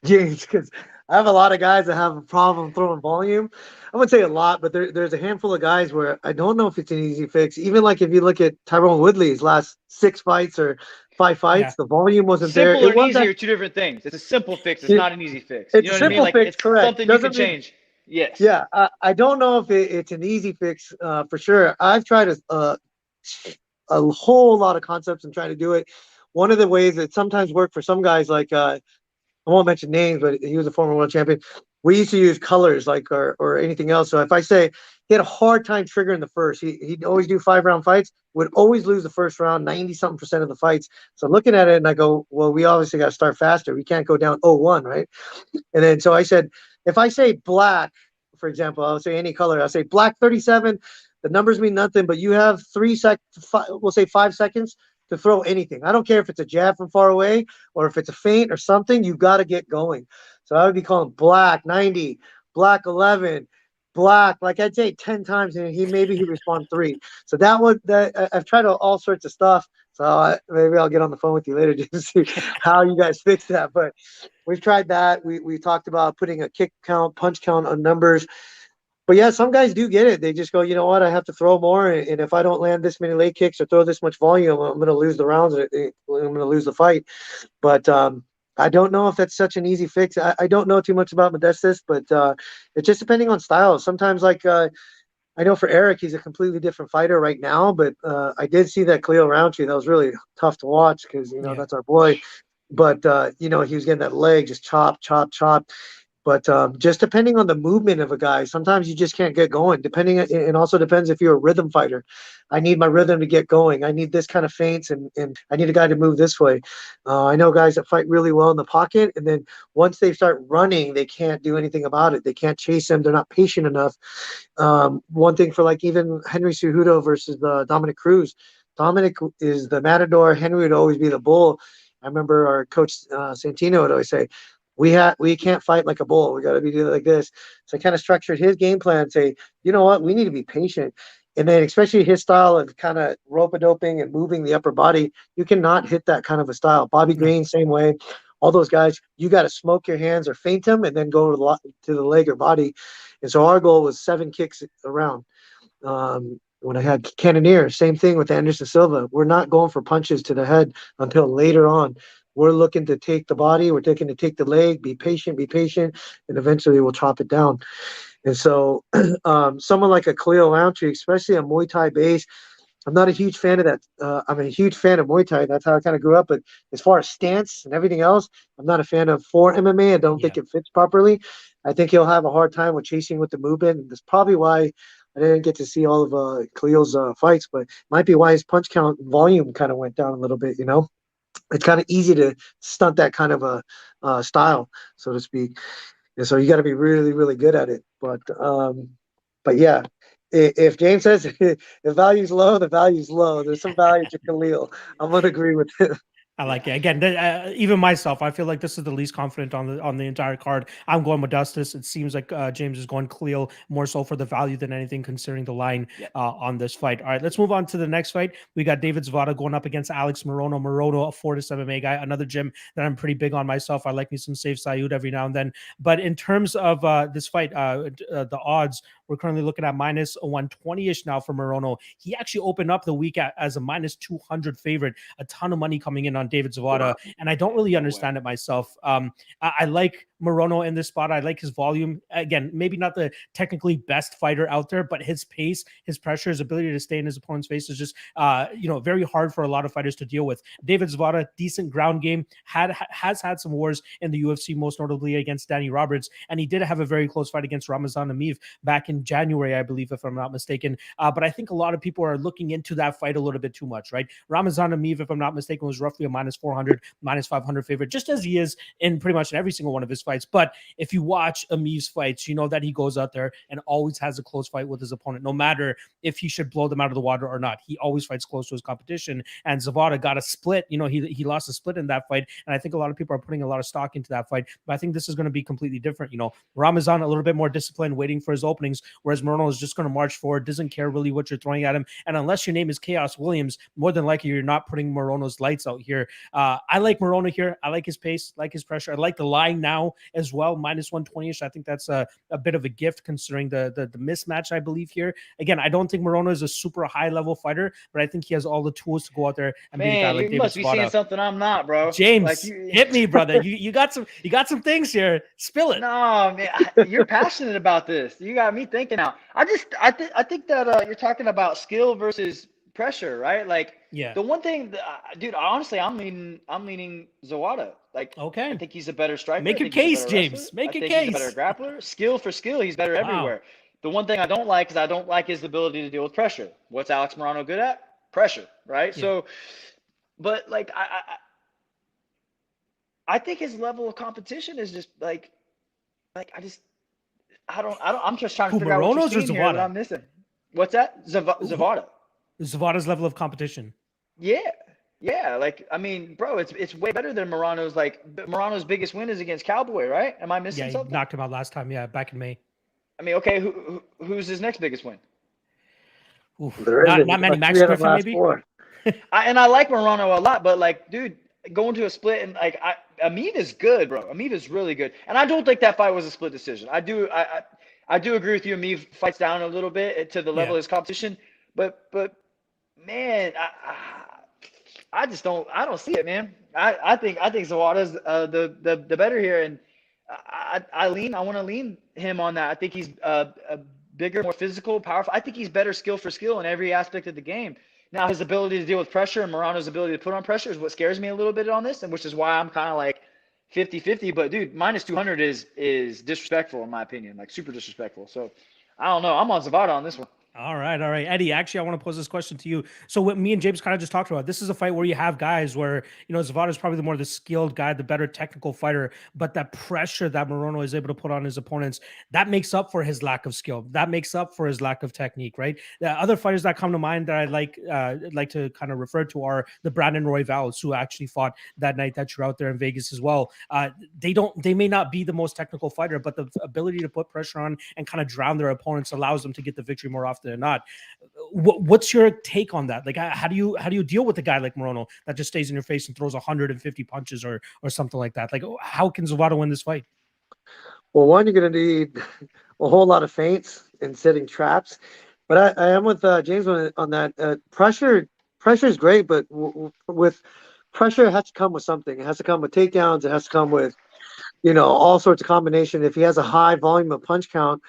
[SPEAKER 3] James, because I have a lot of guys that have a problem throwing volume. I wouldn't say a lot, but there's a handful of guys where I don't know if it's an easy fix. Even like if you look at Tyrone Woodley's last 6 fights or 5 fights, the volume wasn't there.
[SPEAKER 2] Simple and easy are two different things. It's a simple fix. It's not an easy fix.
[SPEAKER 3] It's a simple fix, correct.
[SPEAKER 2] It's something you can change. Yes.
[SPEAKER 3] Yeah, I don't know if it's an easy fix for sure. I've tried a whole lot of concepts and trying to do it. One of the ways that sometimes work for some guys, like I won't mention names, but he was a former world champion. We used to use colors, like or anything else. So if I say he had a hard time triggering the first, he'd always do 5-round fights, would always lose the first round, 90-something% of the fights. So looking at it, and I go, well, we obviously got to start faster. We can't go down 0-1, right? And then so I said, if I say black, for example, I'll say any color. I'll say black 37. The numbers mean nothing, but you have we'll say 5 seconds to throw anything. I don't care if it's a jab from far away or if it's a feint or something. You got to get going. So I would be calling black 90, black 11, black. Like I'd say 10 times, and he respond 3. So I've tried all sorts of stuff. So maybe I'll get on the phone with you later just to see how you guys fix that. But we've tried that. We talked about putting a kick count, punch count on numbers. But yeah, some guys do get it. They just go, you know what? I have to throw more, and if I don't land this many leg kicks or throw this much volume, I'm going to lose the rounds. I'm going to lose the fight. But I don't know if that's such an easy fix. I don't know too much about Modestus, but it's just depending on style. Sometimes, like I know for Eric, he's a completely different fighter right now. But I did see that Khalil Rountree. That was really tough to watch because that's our boy. But he was getting that leg just chop, chop, chop. But just depending on the movement of a guy, sometimes you just can't get going. It also depends if you're a rhythm fighter. I need my rhythm to get going. I need this kind of feints, and I need a guy to move this way. I know guys that fight really well in the pocket, and then once they start running, they can't do anything about it. They can't chase them. They're not patient enough. One thing for like even Henry Cejudo versus Dominic Cruz. Dominic is the matador. Henry would always be the bull. I remember our coach Santino would always say, we can't fight like a bull. We got to be doing like this. So I kind of structured his game plan. Say, you know what? We need to be patient. And then especially his style of kind of rope-a-doping and moving the upper body, you cannot hit that kind of a style. Bobby Green, same way. All those guys, you got to smoke your hands or feint them and then go to the leg or body. And so our goal was 7 kicks around. When I had Cannonier, same thing with Anderson Silva. We're not going for punches to the head until later on. We're looking to take the body. We're looking to take the leg. Be patient, and eventually we'll chop it down. And so someone like a Khalil Rountree, especially a Muay Thai base, I'm not a huge fan of that. I'm a huge fan of Muay Thai. That's how I kind of grew up. But as far as stance and everything else, I'm not a fan of for MMA. I don't think it fits properly. I think he'll have a hard time with chasing with the movement. And that's probably why I didn't get to see all of Khalil's fights. But it might be why his punch count volume kind of went down a little bit, It's kind of easy to stunt that kind of a style, so to speak. And so you got to be really, really good at it. But yeah, if James says if value's low, the value's low. There's some value to Khalil. I'm going to agree with him.
[SPEAKER 1] I like it. Again, even myself, I feel like this is the least confident on the entire card. I'm going Modestus. It seems like James is going Khalil more so for the value than anything, considering the line on this fight. All right, let's move on to the next fight. We got David Zawada going up against Alex Morono. Morono, a 4-7 MMA guy, another gym that I'm pretty big on myself. I like me some Safe Sayud every now and then. But in terms of this fight, the odds, we're currently looking at minus 120-ish now for Morono. He actually opened up the week as a minus 200 favorite. A ton of money coming in on David Zawada, and I don't really understand it myself. I like Morono in this spot. I like his volume. Again, maybe not the technically best fighter out there, but his pace, his pressure, his ability to stay in his opponent's face is just, very hard for a lot of fighters to deal with. David Zawada, decent ground game, has had some wars in the UFC, most notably against Danny Roberts, and he did have a very close fight against Ramazan Ameev back in January, I believe, if I'm not mistaken. But I think a lot of people are looking into that fight a little bit too much, right? Ramazan Ameev, if I'm not mistaken, was roughly a minus 400, minus 500 favorite, just as he is in pretty much in every single one of his fights. But if you watch Ameev's fights, you know that he goes out there and always has a close fight with his opponent, no matter if he should blow them out of the water or not. He always fights close to his competition. And Zawada got a split. He lost a split in that fight. And I think a lot of people are putting a lot of stock into that fight. But I think this is going to be completely different. Ramazan a little bit more disciplined, waiting for his openings, whereas Morono is just going to march forward, doesn't care really what you're throwing at him. And unless your name is Chaos Williams, more than likely you're not putting Morono's lights out here. I like Morono here. I like his pace, like his pressure. I like the line now as well, minus 120ish. I think that's a bit of a gift considering the mismatch, I believe here. Again, I don't think Morono is a super high level fighter, but I think he has all the tools to go out there and beat a guy
[SPEAKER 2] Man,
[SPEAKER 1] like
[SPEAKER 2] you
[SPEAKER 1] David
[SPEAKER 2] must be seeing
[SPEAKER 1] Zawada.
[SPEAKER 2] something I'm not, bro.
[SPEAKER 1] James,
[SPEAKER 2] Like you
[SPEAKER 1] hit me, brother. You got some things here. Spill it.
[SPEAKER 2] No, man, you're passionate about this. You got me thinking now. I think that you're talking about skill versus pressure, right? Like
[SPEAKER 1] Yeah.
[SPEAKER 2] the one thing, dude. Honestly, I'm leaning Zawada. Like,
[SPEAKER 1] Okay.
[SPEAKER 2] I think he's a better striker.
[SPEAKER 1] Make
[SPEAKER 2] I
[SPEAKER 1] a
[SPEAKER 2] think he's
[SPEAKER 1] case,
[SPEAKER 2] better wrestler.
[SPEAKER 1] James. Make
[SPEAKER 2] I
[SPEAKER 1] a
[SPEAKER 2] think
[SPEAKER 1] case.
[SPEAKER 2] he's a better grappler. Skill for skill, he's better
[SPEAKER 1] Wow.
[SPEAKER 2] everywhere. The one thing I don't like is I don't like his ability to deal with pressure. What's Alex Morono good at? Pressure, right?
[SPEAKER 1] Yeah.
[SPEAKER 2] So, but like I think his level of competition is just like I'm just trying to figure out what you're
[SPEAKER 1] Morono's or
[SPEAKER 2] seeing here that
[SPEAKER 1] Zawada?
[SPEAKER 2] I'm missing. What's that? Zawada.
[SPEAKER 1] Zawada's level of competition.
[SPEAKER 2] Yeah. Like, I mean, bro, it's way better than Morono's. Like, Morono's biggest win is against Cowboy, right? Am I missing
[SPEAKER 1] Yeah, he
[SPEAKER 2] something?
[SPEAKER 1] knocked him out last time. Yeah, back in May.
[SPEAKER 2] I mean, okay, who's his next biggest win?
[SPEAKER 1] Oof.
[SPEAKER 3] There
[SPEAKER 1] Not
[SPEAKER 3] isn't.
[SPEAKER 1] many.
[SPEAKER 3] Like
[SPEAKER 1] Max
[SPEAKER 3] 3 out of
[SPEAKER 1] Griffin,
[SPEAKER 3] last
[SPEAKER 1] maybe.
[SPEAKER 3] 4.
[SPEAKER 2] And I like Morono a lot, but like, dude, going to a split and like, Amid is good, bro. Amid is really good, and I don't think that fight was a split decision. I do agree with you. Amid fights down a little bit to the level of his competition, but man, I just don't see it, man. I think Zawada's the better here, and I want to lean him on that. I think he's a bigger, more physical, powerful. I think he's better skill for skill in every aspect of the game. Now, his ability to deal with pressure and Morono's ability to put on pressure is what scares me a little bit on this, and which is why I'm kind of like 50-50. But, dude, minus 200 is disrespectful in my opinion, like super disrespectful. So, I don't know. I'm on Zawada on this one.
[SPEAKER 1] All right. Eddie, actually, I want to pose this question to you. So what me and James kind of just talked about, this is a fight where you have guys where, Zawada is probably the more the skilled guy, the better technical fighter, but that pressure that Morono is able to put on his opponents, that makes up for his lack of skill. That makes up for his lack of technique, right? The other fighters that come to mind that I'd like to kind of refer to are the Brandon Royvals, who actually fought that night that you're out there in Vegas as well. They may not be the most technical fighter, but the ability to put pressure on and kind of drown their opponents allows them to get the victory more often than not. What's your take on that? Like, how do you deal with a guy like Morono that just stays in your face and throws 150 punches or something like that? Like, how can Zawada win this fight?
[SPEAKER 3] Well, one, you're going to need a whole lot of feints and setting traps. But I am with James on that. Pressure is great, but with pressure, it has to come with something. It has to come with takedowns. It has to come with, all sorts of combination. If he has a high volume of punch count,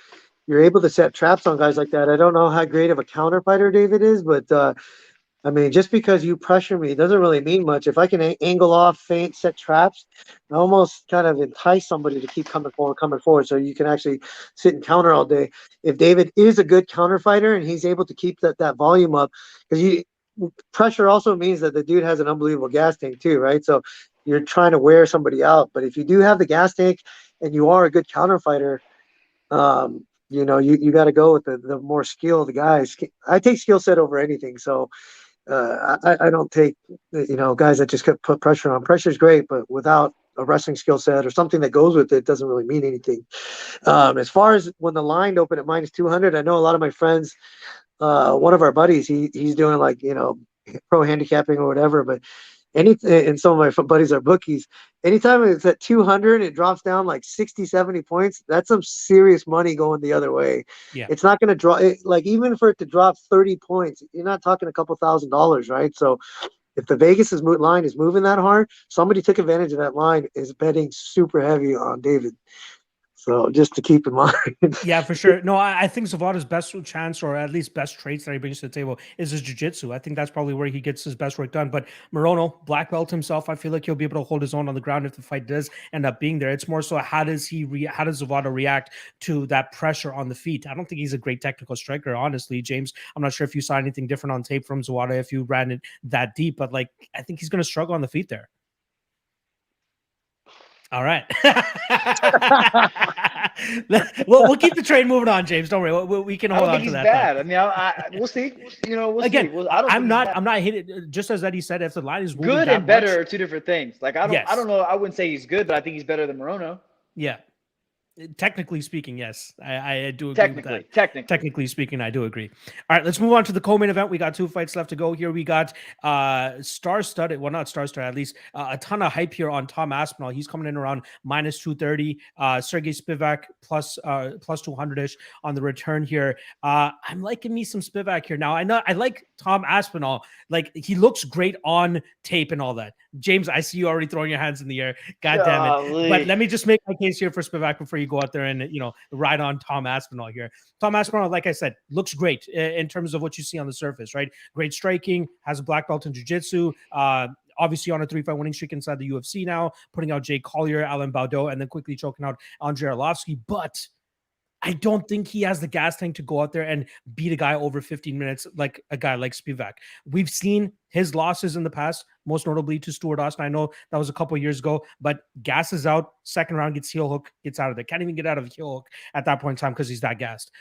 [SPEAKER 3] you're able to set traps on guys like that. I don't know how great of a counter fighter David is, but I mean, just because you pressure me doesn't really mean much. If I can angle off, feint, set traps, I almost kind of entice somebody to keep coming forward, so you can actually sit and counter all day. If David is a good counter fighter and he's able to keep that volume up, because pressure also means that the dude has an unbelievable gas tank too, right? So you're trying to wear somebody out. But if you do have the gas tank and you are a good counter fighter, you got to go with the more skilled guys. I take skill set over anything. So I don't take, guys that just put pressure on. Pressure is great, but without a wrestling skill set or something that goes with it, doesn't really mean anything. As far as when the line opened at minus 200, I know a lot of my friends, one of our buddies, he's doing like, pro handicapping or whatever, but and some of my buddies are bookies. Anytime it's at 200, it drops down like 60, 70 points. That's some serious money going the other way.
[SPEAKER 1] Yeah.
[SPEAKER 3] It's not going to drop. Like, even for it to drop 30 points, you're not talking a couple $1,000s, right? So if the Vegas line is moving that hard, somebody took advantage of that line, is betting super heavy on David. So just to keep in mind.
[SPEAKER 1] Yeah, for sure. No, I think Zawada's best chance, or at least best traits that he brings to the table, is his jiu-jitsu. I think that's probably where he gets his best work done. But Morono, black belt himself, I feel like he'll be able to hold his own on the ground if the fight does end up being there. It's more so how does Zawada react to that pressure on the feet? I don't think he's a great technical striker, honestly, James. I'm not sure if you saw anything different on tape from Zawada if you ran it that deep, but like, I think he's going to struggle on the feet there. All right. we'll keep the train moving on, James. Don't worry. We can hold on to that.
[SPEAKER 2] Bad. I mean, we'll see. We'll
[SPEAKER 1] again,
[SPEAKER 2] see.
[SPEAKER 1] I'm not hitting. Just as Eddie said, if the line is
[SPEAKER 2] good and better are two different things. Like, I don't know. I wouldn't say he's good, but I think he's better than Morono.
[SPEAKER 1] Yeah. Technically speaking, yes, I do agree with that.
[SPEAKER 2] Technically
[SPEAKER 1] Speaking, I do agree. All right, let's move on to the co-main event. We got 2 fights left to go here. We got star-studded, well, not star-studded, at least a ton of hype here on Tom Aspinall. He's coming in around minus 230. Sergey Spivak plus 200-ish on the return here. I'm liking me some Spivak here. Now, I know I like Tom Aspinall. Like, he looks great on tape and all that. James, I see you already throwing your hands in the air. God damn it. But let me just make my case here for Spivak before you go out there and, ride on Tom Aspinall here. Tom Aspinall, like I said, looks great in terms of what you see on the surface, right? Great striking, has a black belt in jiu-jitsu, obviously on a 3-fight winning streak inside the UFC now, putting out Jay Collier, Alan Barriault, and then quickly choking out Andrei Arlovsky. But I don't think he has the gas tank to go out there and beat a guy over 15 minutes like a guy like Spivak. We've seen his losses in the past, most notably to Stuart Austin. I know that was a couple of years ago, but gas is out. Second round, gets heel hook, gets out of there. Can't even get out of heel hook at that point in time because he's that gassed.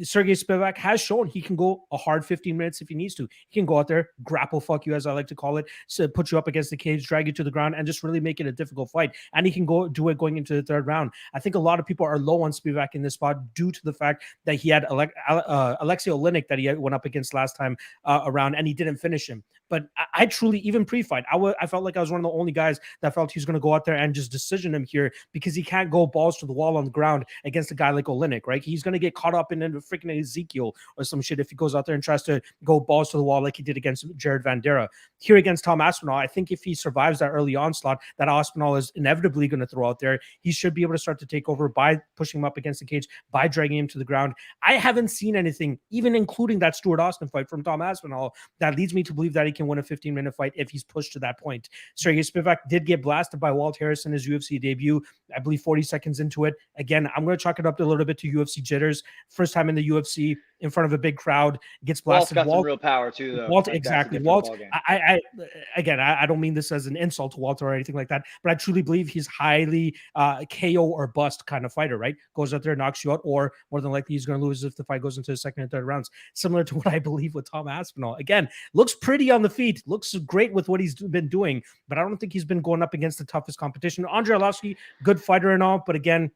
[SPEAKER 1] Sergey Spivak has shown he can go a hard 15 minutes if he needs to. He can go out there, grapple fuck you, as I like to call it, so put you up against the cage, drag you to the ground, and just really make it a difficult fight. And he can go do it going into the third round. I think a lot of people are low on Spivak in this spot due to the fact that he had Alexei Oleinik that he went up against last time around, and he didn't finish him. But I truly, even pre-fight, I felt like I was one of the only guys that felt he was going to go out there and just decision him here because he can't go balls to the wall on the ground against a guy like Oleinik, right? He's going to get caught up in a freaking Ezekiel or some shit if he goes out there and tries to go balls to the wall like he did against Jared Vandera. Here against Tom Aspinall, I think if he survives that early onslaught that Aspinall is inevitably going to throw out there, he should be able to start to take over by pushing him up against the cage, by dragging him to the ground. I haven't seen anything, even including that Stuart Austin fight from Tom Aspinall, that leads me to believe that he can win a 15-minute fight if he's pushed to that point. Sergey Spivak did get blasted by Walt Harris in his UFC debut, I believe 40 seconds into it. Again, I'm going to chalk it up a little bit to UFC jitters. First time in the UFC, in front of a big crowd, gets blasted.
[SPEAKER 2] Walt's got some real power too, though.
[SPEAKER 1] Walt, like, exactly. Walt, I don't mean this as an insult to Walter or anything like that, but I truly believe he's highly KO or bust kind of fighter, right? Goes out there, knocks you out, or more than likely he's going to lose if the fight goes into the second and third rounds. Similar to what I believe with Tom Aspinall. Again, looks pretty on the feet, looks great with what he's been doing, but I don't think he's been going up against the toughest competition. Andrei Arlovsky, good fighter and all, but again,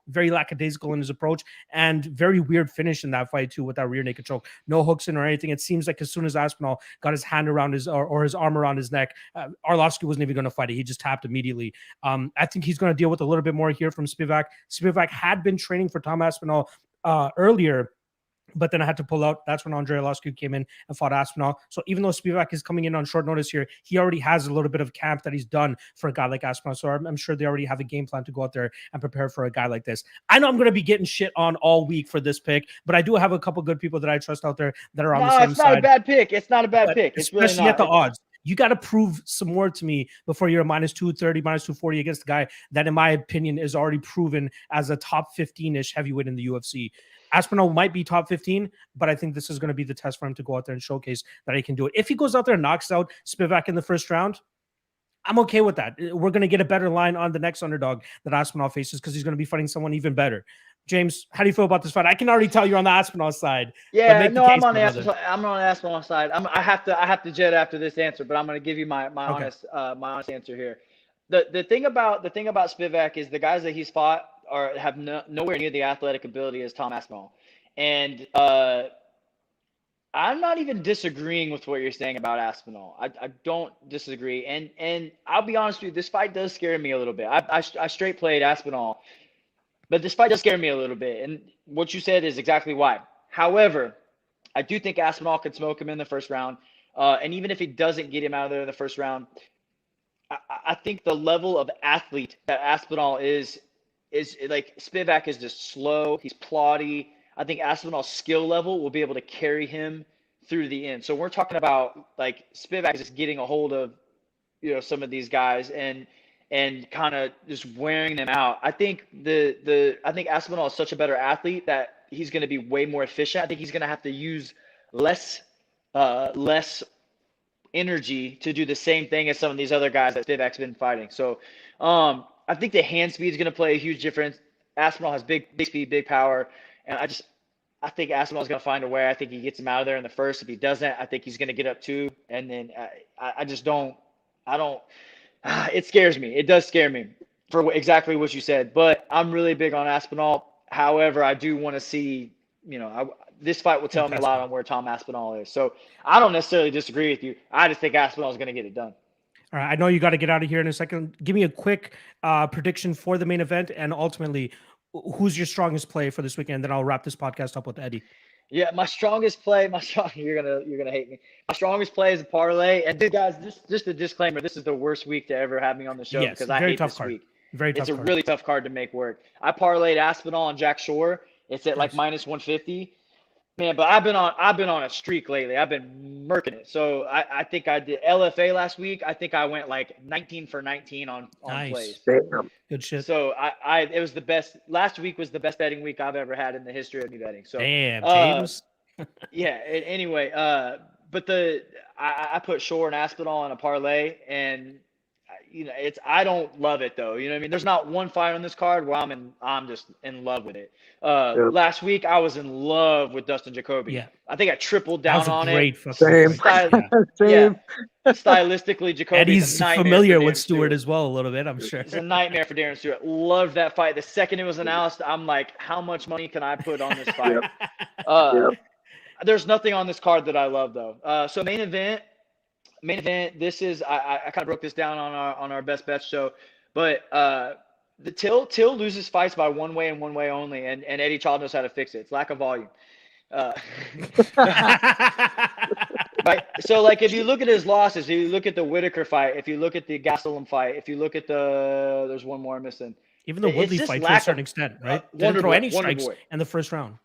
[SPEAKER 1] very lackadaisical in his approach and very weird finish in that fight too, with that rear naked choke. No hooks in or anything. It seems like as soon as Aspinall got his hand around his or his arm around his neck, Arlovsky wasn't even going to fight it. He just tapped immediately. I think he's going to deal with a little bit more here from Spivak. Spivak had been training for Tom Aspinall earlier, but then I had to pull out. That's when Andrei Arlovsky came in and fought Aspinall. So even though Spivak is coming in on short notice here, he already has a little bit of camp that he's done for a guy like Aspinall. So I'm sure they already have a game plan to go out there and prepare for a guy like this. I know I'm going to be getting shit on all week for this pick, but I do have a couple good people that I trust out there that are on the same side.
[SPEAKER 2] It's not a bad pick. It's not a bad pick. It's
[SPEAKER 1] especially
[SPEAKER 2] really not.
[SPEAKER 1] At the odds. You got to prove some more to me before you're a minus 230, minus 240 against a guy that, in my opinion, is already proven as a top 15-ish heavyweight in the UFC. Aspinall might be top 15, but I think this is going to be the test for him to go out there and showcase that he can do it. If he goes out there and knocks out Spivak in the first round, I'm okay with that. We're going to get a better line on the next underdog that Aspinall faces because he's going to be fighting someone even better. James, how do you feel about this fight? I can already tell you're on the Aspinall side.
[SPEAKER 2] Yeah, no, I'm on the Aspinall side. I have to jet after this answer, but I'm going to give you my honest answer here. The thing about Spivak is the guys that he's fought have nowhere near the athletic ability as Tom Aspinall, and I'm not even disagreeing with what you're saying about Aspinall. I don't disagree, and I'll be honest with you, this fight does scare me a little bit. I straight played Aspinall, but this fight does scare me a little bit, and what you said is exactly why. However, I do think Aspinall could smoke him in the first round, and even if he doesn't get him out of there in the first round, I think the level of athlete that Aspinall is like Spivak is just slow. He's ploddy. I think Aspinall's skill level will be able to carry him through the end. So we're talking about like Spivak just getting a hold of, some of these guys and kind of just wearing them out. I think I think Aspinall is such a better athlete that he's going to be way more efficient. I think he's going to have to use less energy to do the same thing as some of these other guys that Spivak's been fighting. So I think the hand speed is going to play a huge difference. Aspinall has big speed, big power, and I think Aspinall is going to find a way. I think he gets him out of there in the first. If he doesn't, I think he's going to get up two, and then I just don't. It scares me. It does scare me. for exactly what you said. But I'm really big on Aspinall. However, I do want to see, this fight will tell me a lot on where Tom Aspinall is. So I don't necessarily disagree with you. I just think Aspinall is going to get it done.
[SPEAKER 1] All right, I know you got to get out of here in a second. Give me a quick prediction for the main event, and ultimately, who's your strongest play for this weekend? Then I'll wrap this podcast up with Eddie.
[SPEAKER 2] Yeah, my strongest play, you're gonna hate me. My strongest play is a parlay. And dude, guys, just a disclaimer: this is the worst week to ever have me on the show because I hate this week.
[SPEAKER 1] Very tough.
[SPEAKER 2] It's a really tough card to make work. I parlayed Aspinall and Jack Shore. It's at like minus 150. Man, but I've been on a streak lately. I've been murking it. So I think I did LFA last week. I think I went like 19 for 19 on plays.
[SPEAKER 1] Good shit.
[SPEAKER 2] So it was the best. Last week was the best betting week I've ever had in the history of me betting. So
[SPEAKER 1] damn, James.
[SPEAKER 2] Yeah. Anyway, but I put Shore and Aspinall in a parlay, and I don't love it though. You know what I mean? There's not one fight on this card where I'm just in love with it. Last week I was in love with Dustin Jacoby.
[SPEAKER 1] Yeah.
[SPEAKER 2] I think I tripled down on it.
[SPEAKER 3] Same.
[SPEAKER 2] Stylistically, Jacoby.
[SPEAKER 1] Eddie's familiar with Stewart as well a little bit, I'm sure.
[SPEAKER 2] It's a nightmare for Darren Stewart. Loved that fight. The second it was announced, I'm like, how much money can I put on this fight? There's nothing on this card that I love though. So main event. This is I kind of broke this down on our best bets show, but the Till loses fights by one way and one way only, and Eddie Child knows how to fix it. It's lack of volume. Right. So like if you look at his losses, if you look at the Whitaker fight, if you look at the Gastelum fight, if you look at there's one more I'm missing.
[SPEAKER 1] Even the Woodley fight to a certain extent, right? Didn't throw any strikes in the first round.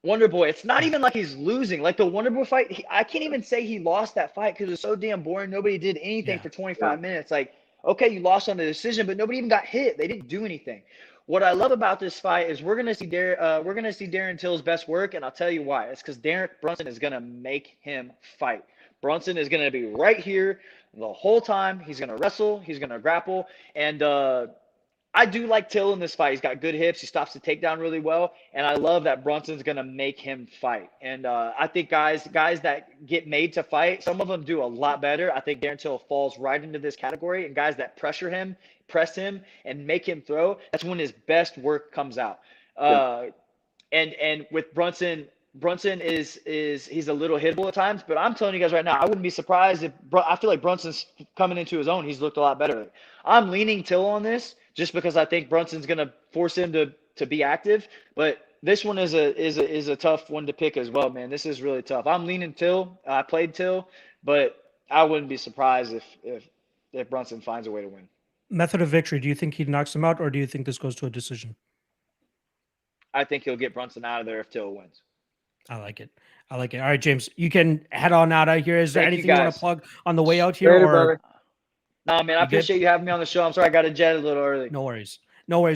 [SPEAKER 2] Wonder Boy, it's not even like he's losing. Like the Wonder Boy fight, I can't even say he lost that fight because it was so damn boring. Nobody did anything for 25 minutes. Like, okay, you lost on the decision, but nobody even got hit. They didn't do anything. What I love about this fight is we're gonna see Darren Till's best work, and I'll tell you why. It's because Brunson is gonna make him fight. Brunson is gonna be right here the whole time. He's gonna wrestle. He's gonna grapple, and I do like Till in this fight. He's got good hips. He stops the takedown really well. And I love that Brunson's going to make him fight. And I think guys that get made to fight, some of them do a lot better. I think Darren Till falls right into this category. And guys that press him, and make him throw, that's when his best work comes out. And with Brunson is he's a little hittable at times. But I'm telling you guys right now, I wouldn't be surprised if I feel like Brunson's coming into his own. He's looked a lot better. I'm leaning Till on this, just because I think Brunson's going to force him to be active. But this one is a tough one to pick as well, man. This is really tough. I'm leaning Till. I played Till, but I wouldn't be surprised if Brunson finds a way to win.
[SPEAKER 1] Method of victory, do you think he knocks him out, or do you think this goes to a decision?
[SPEAKER 2] I think he'll get Brunson out of there if Till wins.
[SPEAKER 1] I like it. All right, James, you can head on out of here. Is there anything you want to plug on the way out here?
[SPEAKER 3] Later,
[SPEAKER 2] No, man, I appreciate you having me on the show. I'm sorry I got to jet a little early.
[SPEAKER 1] No worries.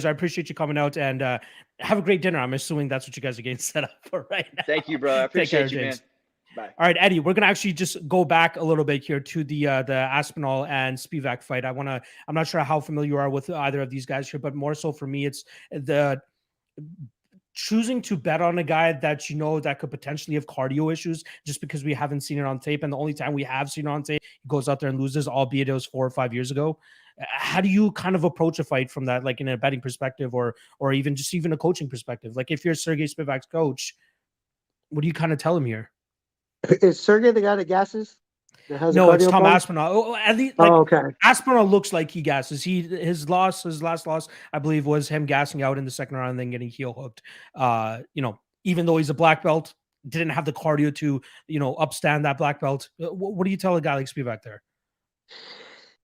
[SPEAKER 1] I appreciate you coming out, and have a great dinner. I'm assuming that's what you guys are getting set up for right now.
[SPEAKER 2] Thank you, bro. I appreciate you, man. Bye.
[SPEAKER 1] All right, Eddie, we're going to actually just go back a little bit here to the Aspinall and Spivak fight. I'm not sure how familiar you are with either of these guys here, but more so for me, it's the choosing to bet on a guy that that could potentially have cardio issues just because we haven't seen it on tape. And the only time we have seen it on tape, he goes out there and loses, albeit it was 4 or 5 years ago. How do you kind of approach a fight from that, like in a betting perspective or even a coaching perspective? Like if you're Sergey Spivak's coach, what do you kind of tell him here?
[SPEAKER 3] Is Sergey the guy that gasses?
[SPEAKER 1] No, it's Tom Aspinall. At least,
[SPEAKER 3] okay.
[SPEAKER 1] Aspinall looks like he gasses. His last loss, I believe, was him gassing out in the second round and then getting heel hooked. Even though he's a black belt, didn't have the cardio to, upstand that black belt. What do you tell a guy like Spivak there?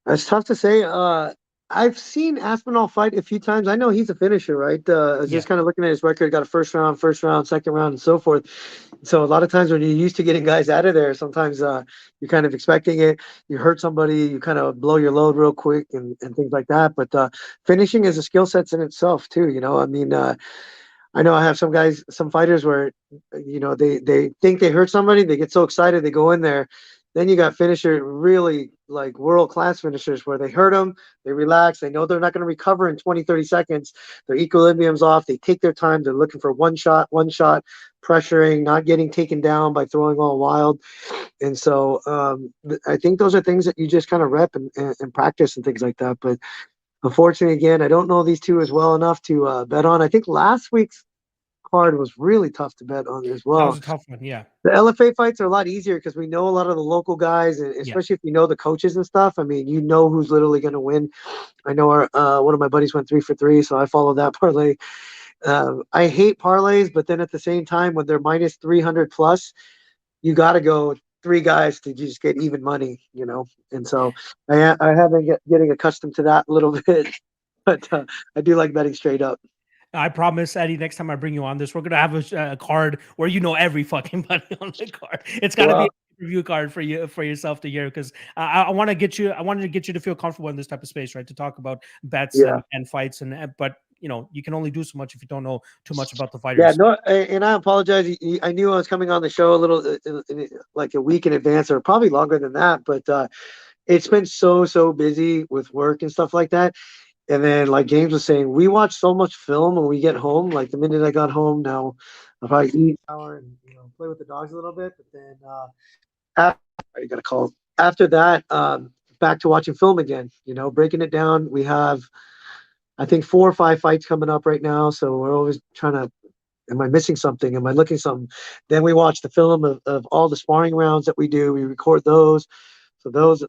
[SPEAKER 3] It's tough to say. I've seen Aspinall fight a few times. I know he's a finisher, right? Just kind of looking at his record, got a first round, second round, and so forth. So a lot of times when you're used to getting guys out of there, sometimes you're kind of expecting it. You hurt somebody, you kind of blow your load real quick and things like that. But finishing is a skill set in itself too. I know I have some fighters where, they think they hurt somebody, they get so excited, they go in there. Then you got finisher, really like world-class finishers where they hurt them, they relax, they know they're not going to recover in 20, 30 seconds. Their equilibrium's off. They take their time. They're looking for one shot, pressuring, not getting taken down by throwing all wild. And so I think those are things that you just kind of rep and practice and things like that. But unfortunately, again, I don't know these two as well enough to bet on. I think last week's card was really tough to bet on as
[SPEAKER 1] That
[SPEAKER 3] well.
[SPEAKER 1] was a tough one. Yeah.
[SPEAKER 3] The LFA fights are a lot easier because we know a lot of the local guys, and
[SPEAKER 1] Yeah.
[SPEAKER 3] especially if you know the coaches and stuff. I mean, you know who's literally going to win. I know one of my buddies went 3 for 3, so I followed that parlay. I hate parlays, but then at the same time, when they're minus 300 plus, you got to go 3 guys to just get even money, you know. And so I have been getting accustomed to that a little bit, but I do like betting straight up.
[SPEAKER 1] I promise, Eddie, next time I bring you on this, we're gonna have a card where you know every fucking money on the card. It's got to be a review card for you, for yourself to hear, because I want to get you. I wanted to get you to feel comfortable in this type of space, right? To talk about bets and fights, but you know, you can only do so much if you don't know too much about the fighters.
[SPEAKER 3] Yeah, no, and I apologize. I knew I was coming on the show a little like a week in advance, or probably longer than that. But it's been so busy with work and stuff like that. And then, like James was saying, we watch so much film when we get home. Like the minute I got home, now I'll probably eat, shower, and play with the dogs a little bit. But then you got to call. After that, back to watching film again. Breaking it down. We have, I think, 4 or 5 fights coming up right now. So we're always trying to. Am I missing something? Am I looking something? Then we watch the film of all the sparring rounds that we do. We record those. So those,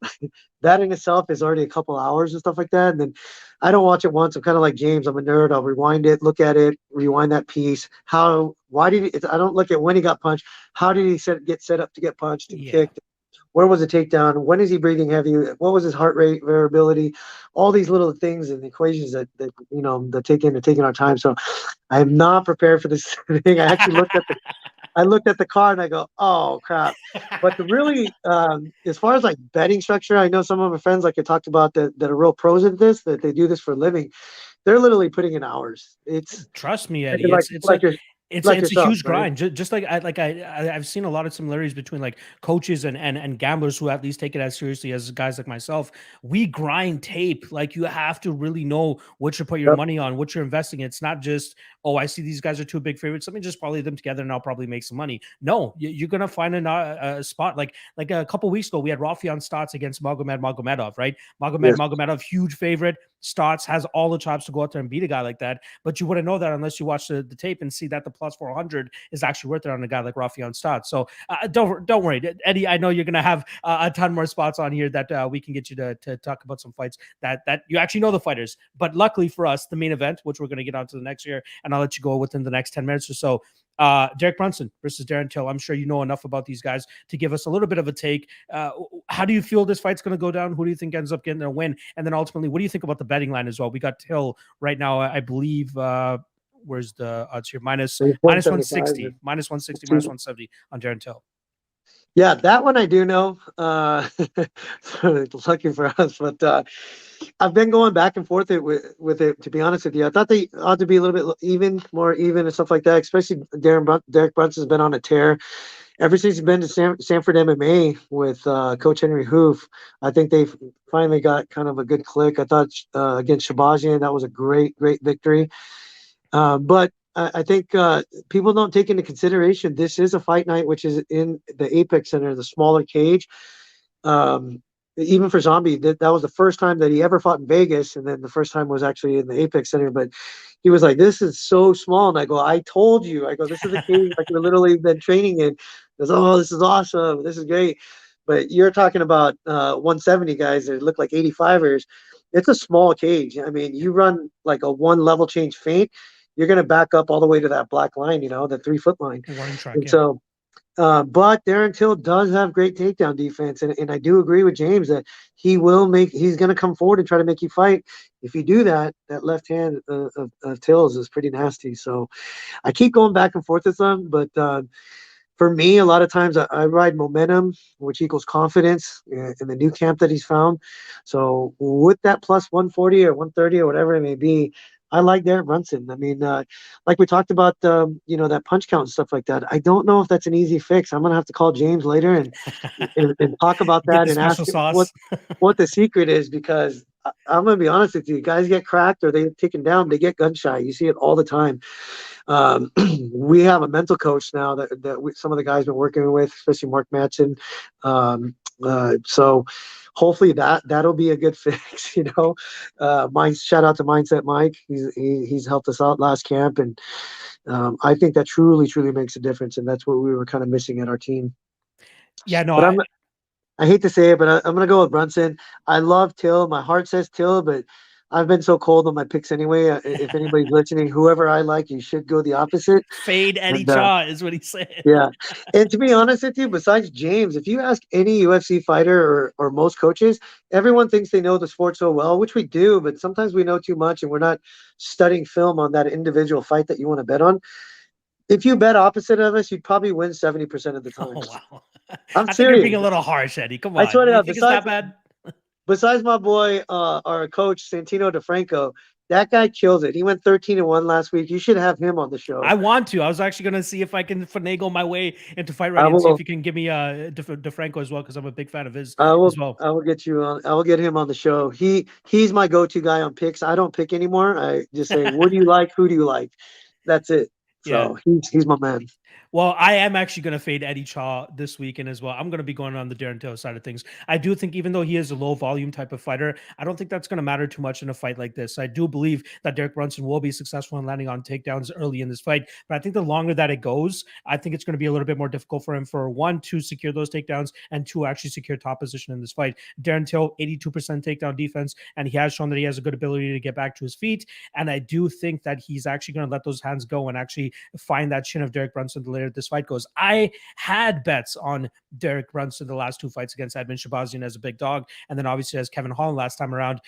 [SPEAKER 3] that in itself is already a couple hours and stuff like that. And then I don't watch it once. I'm kind of like James. I'm a nerd. I'll rewind it, look at it, rewind that piece. Why did I don't look at when he got punched. How did he get set up to get punched and kicked? Where was the takedown? When is he breathing heavy? What was his heart rate variability? All these little things and equations that that taking our time. So I am not prepared for this thing. I actually looked at the card and I go, oh crap. But the really, as far as like betting structure, I know some of my friends, like I talked about, that are real pros at this, that they do this for a living. They're literally putting in hours.
[SPEAKER 1] Trust me, Eddie. It's
[SPEAKER 3] like
[SPEAKER 1] a
[SPEAKER 3] yourself,
[SPEAKER 1] huge
[SPEAKER 3] right?
[SPEAKER 1] grind. Just like I've seen a lot of similarities between like coaches and gamblers who at least take it as seriously as guys like myself. We grind tape. Like you have to really know what you put your money on, what you're investing in. It's not just, oh, I see these guys are 2 big favorites, let me just parlay them together and I'll probably make some money. No, you're gonna find a spot. Like a couple weeks ago, we had Rafian Stotts against Magomedov, right? Magomedov, huge favorite. Stotts has all the chops to go out there and beat a guy like that, but you wouldn't know that unless you watch the tape and see that the plus 400 is actually worth it on a guy like Rafian Stotts. So don't worry, Eddie. I know you're gonna have a ton more spots on here that we can get you to talk about some fights that you actually know the fighters. But luckily for us, the main event, which we're gonna get onto the next year, and I'll let you go within the next 10 minutes or so. Derek Brunson versus Darren Till. I'm sure you know enough about these guys to give us a little bit of a take. How do you feel this fight's going to go down? Who do you think ends up getting a win? And then ultimately, what do you think about the betting line as well? We got Till right now, I believe. Where's the odds here? Minus 160, minus 160, minus 170 on Darren Till.
[SPEAKER 3] Yeah, that one I do know. Lucky for us, but I've been going back and forth with it. To be honest with you, I thought they ought to be a little bit more even and stuff like that. Especially Derek Brunson's been on a tear ever since he's been to Sanford MMA with Coach Henry Hoof. I think they've finally got kind of a good click. I thought against Shabazian, that was a great victory. But I think people don't take into consideration this is a fight night, which is in the Apex Center, the smaller cage. Even for Zombie, that was the first time that he ever fought in Vegas, and then the first time was actually in the Apex Center. But he was like, "This is so small," and I go, "I told you." I go, "This is a cage like we've literally been training in." He goes, "Oh, this is awesome. This is great." But you're talking about 170 guys that look like 85ers. It's a small cage. I mean, you run like a 1 level change feint, you're going to back up all the way to that black line, the 3-foot line. So, but Darren Till does have great takedown defense. And I do agree with James that he's going to come forward and try to make you fight. If you do that left hand of Till's is pretty nasty. So I keep going back and forth with them. But for me, a lot of times I ride momentum, which equals confidence in the new camp that he's found. So with that plus 140 or 130 or whatever it may be, I like Derek Brunson. I mean, like we talked about, that punch count and stuff like that. I don't know if that's an easy fix. I'm gonna have to call James later and talk about that and ask him what the secret is, because I'm gonna be honest with you. Guys get cracked or they get taken down. They get gun shy. You see it all the time. We have a mental coach now that some of the guys been working with, especially Mark Madsen. So hopefully that'll be a good fix. Shout out to Mindset Mike. He's helped us out last camp, and I think that truly makes a difference, and that's what we were kind of missing at our team.
[SPEAKER 1] Yeah, no,
[SPEAKER 3] But I hate to say it, but I'm going to go with Brunson. I love Till. My heart says Till, but I've been so cold on my picks anyway. If anybody's listening, whoever I like, you should go the opposite.
[SPEAKER 1] fade Eddie
[SPEAKER 3] And,
[SPEAKER 1] Cha is what he's saying.
[SPEAKER 3] yeah. And to be honest with you, besides James, if you ask any UFC fighter or most coaches, everyone thinks they know the sport so well, which we do, but sometimes we know too much and we're not studying film on that individual fight that you want to bet on. If you bet opposite of us, you'd probably win 70% of the time.
[SPEAKER 1] Oh, wow.
[SPEAKER 3] I'm
[SPEAKER 1] I
[SPEAKER 3] serious.
[SPEAKER 1] think you're being a little harsh, Eddie. Come on.
[SPEAKER 3] I swear to
[SPEAKER 1] You
[SPEAKER 3] God,
[SPEAKER 1] think it's that bad?
[SPEAKER 3] Besides my boy, our coach, Santino DeFranco, that guy kills it. He went 13-1 last week. You should have him on the show.
[SPEAKER 1] I want to. I was actually going to see if I can finagle my way into Fight Ready and see if you can give me DeFranco as well, because I'm a big fan of his as well.
[SPEAKER 3] I will get you on. I will get him on the show. He's my go-to guy on picks. I don't pick anymore. I just say, what do you like? Who do you like? That's it. So he's my man.
[SPEAKER 1] Well, I am actually going to fade Eddie Cha this weekend as well. I'm going to be going on the Darren Till side of things. I do think even though he is a low volume type of fighter, I don't think that's going to matter too much in a fight like this. I do believe that Derek Brunson will be successful in landing on takedowns early in this fight. But I think the longer that it goes, I think it's going to be a little bit more difficult for him for one, to secure those takedowns, and two, actually secure top position in this fight. Darren Till, 82% takedown defense, and he has shown that he has a good ability to get back to his feet. And I do think that he's actually going to let those hands go and actually find that chin of Derek Brunson the later this fight goes. I had bets on Derek Brunson the last two fights against Edmund Shabazian as a big dog, and then obviously as Kevin Holland last time around.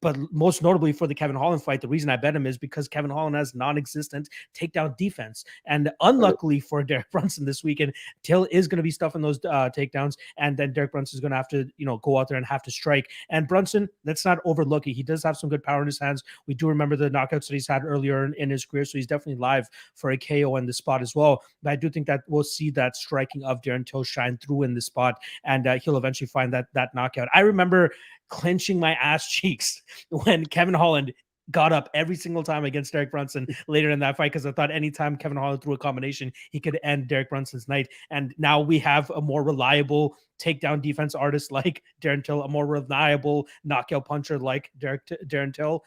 [SPEAKER 1] But most notably for the Kevin Holland fight, the reason I bet him is because Kevin Holland has non-existent takedown defense. And unluckily for Derek Brunson this weekend, Till is going to be stuffing those takedowns, and then Derek Brunson is going to have to, go out there and have to strike. And Brunson, let's not overlook it. He does have some good power in his hands. We do remember the knockouts that he's had earlier in his career, so he's definitely live for a KO in the spot as well. But I do think that we'll see that striking of Darren Till shine through in the spot, and he'll eventually find that knockout. I remember clenching my ass cheeks when Kevin Holland got up every single time against Derek Brunson later in that fight, because I thought anytime Kevin Holland threw a combination, he could end Derek Brunson's night. And now we have a more reliable takedown defense artist like Darren Till, a more reliable knockout puncher like Darren Till.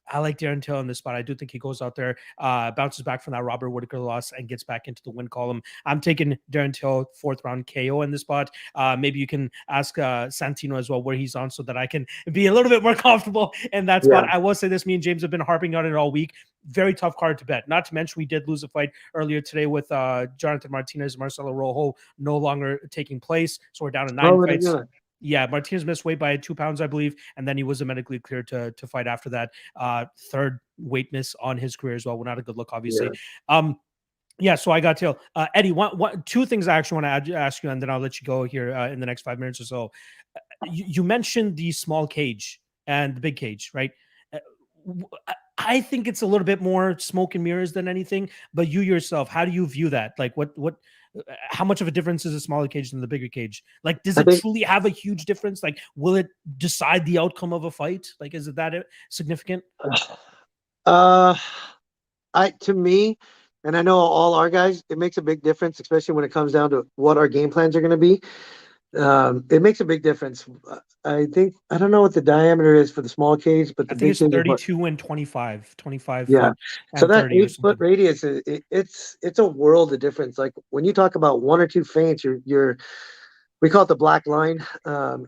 [SPEAKER 1] I like Darren Till in this spot. I do think he goes out there, bounces back from that Robert Whittaker loss, and gets back into the win column. I'm taking Darren Till 4th round KO in this spot. Maybe you can ask Santino as well where he's on, so that I can be a little bit more comfortable in that spot. I will say this, me and James have been harping on it all week. Very tough card to bet. Not to mention we did lose a fight earlier today with Jonathan Martinez, Marcelo Rojo no longer taking place. So we're down to 9 fights. Yeah, Martinez missed weight by 2 pounds, I believe, and then he was medically cleared to fight after that. 3rd weight miss on his career as well. Well, not a good look, obviously. So I got Till. Eddie, two things I actually want to ask you, and then I'll let you go here in the next 5 minutes or so. You mentioned the small cage and the big cage, right? I think it's a little bit more smoke and mirrors than anything, but you yourself, how do you view that? Like how much of a difference is a smaller cage than the bigger cage? Like, does it truly have a huge difference? Like, will it decide the outcome of a fight? Like, is it that significant?
[SPEAKER 3] To me, and I know all our guys, it makes a big difference, especially when it comes down to what our game plans are going to be. It makes a big difference. I don't know what the diameter is for the small cage, but
[SPEAKER 1] I think it's 32 and 25
[SPEAKER 3] yeah.
[SPEAKER 1] foot.
[SPEAKER 3] So that 8-foot radius, it's a world of difference. Like when you talk about 1 or 2 feints, we call it the black line.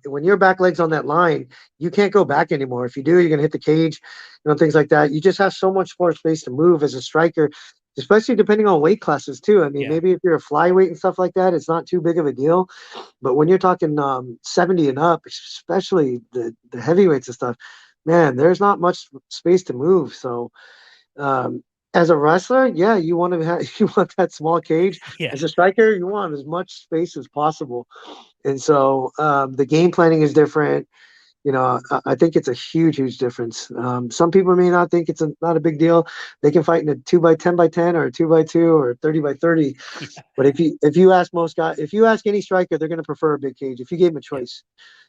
[SPEAKER 3] When your back leg's on that line, you can't go back anymore. If you do, you're going to hit the cage, things like that. You just have so much more space to move as a striker, especially depending on weight classes too. I mean, maybe if you're a flyweight and stuff like that, it's not too big of a deal. But when you're talking 70 and up, especially the heavyweights and stuff, man, there's not much space to move. So as a wrestler, you want that small cage. As a striker, you want as much space as possible. And so the game planning is different. I think it's a huge difference. Some people may not think it's not a big deal. They can fight in a 2x10x10 or a 2x2 or 30x30. Yeah. But if you ask most guys, if you ask any striker, they're going to prefer a big cage. If you gave them a choice,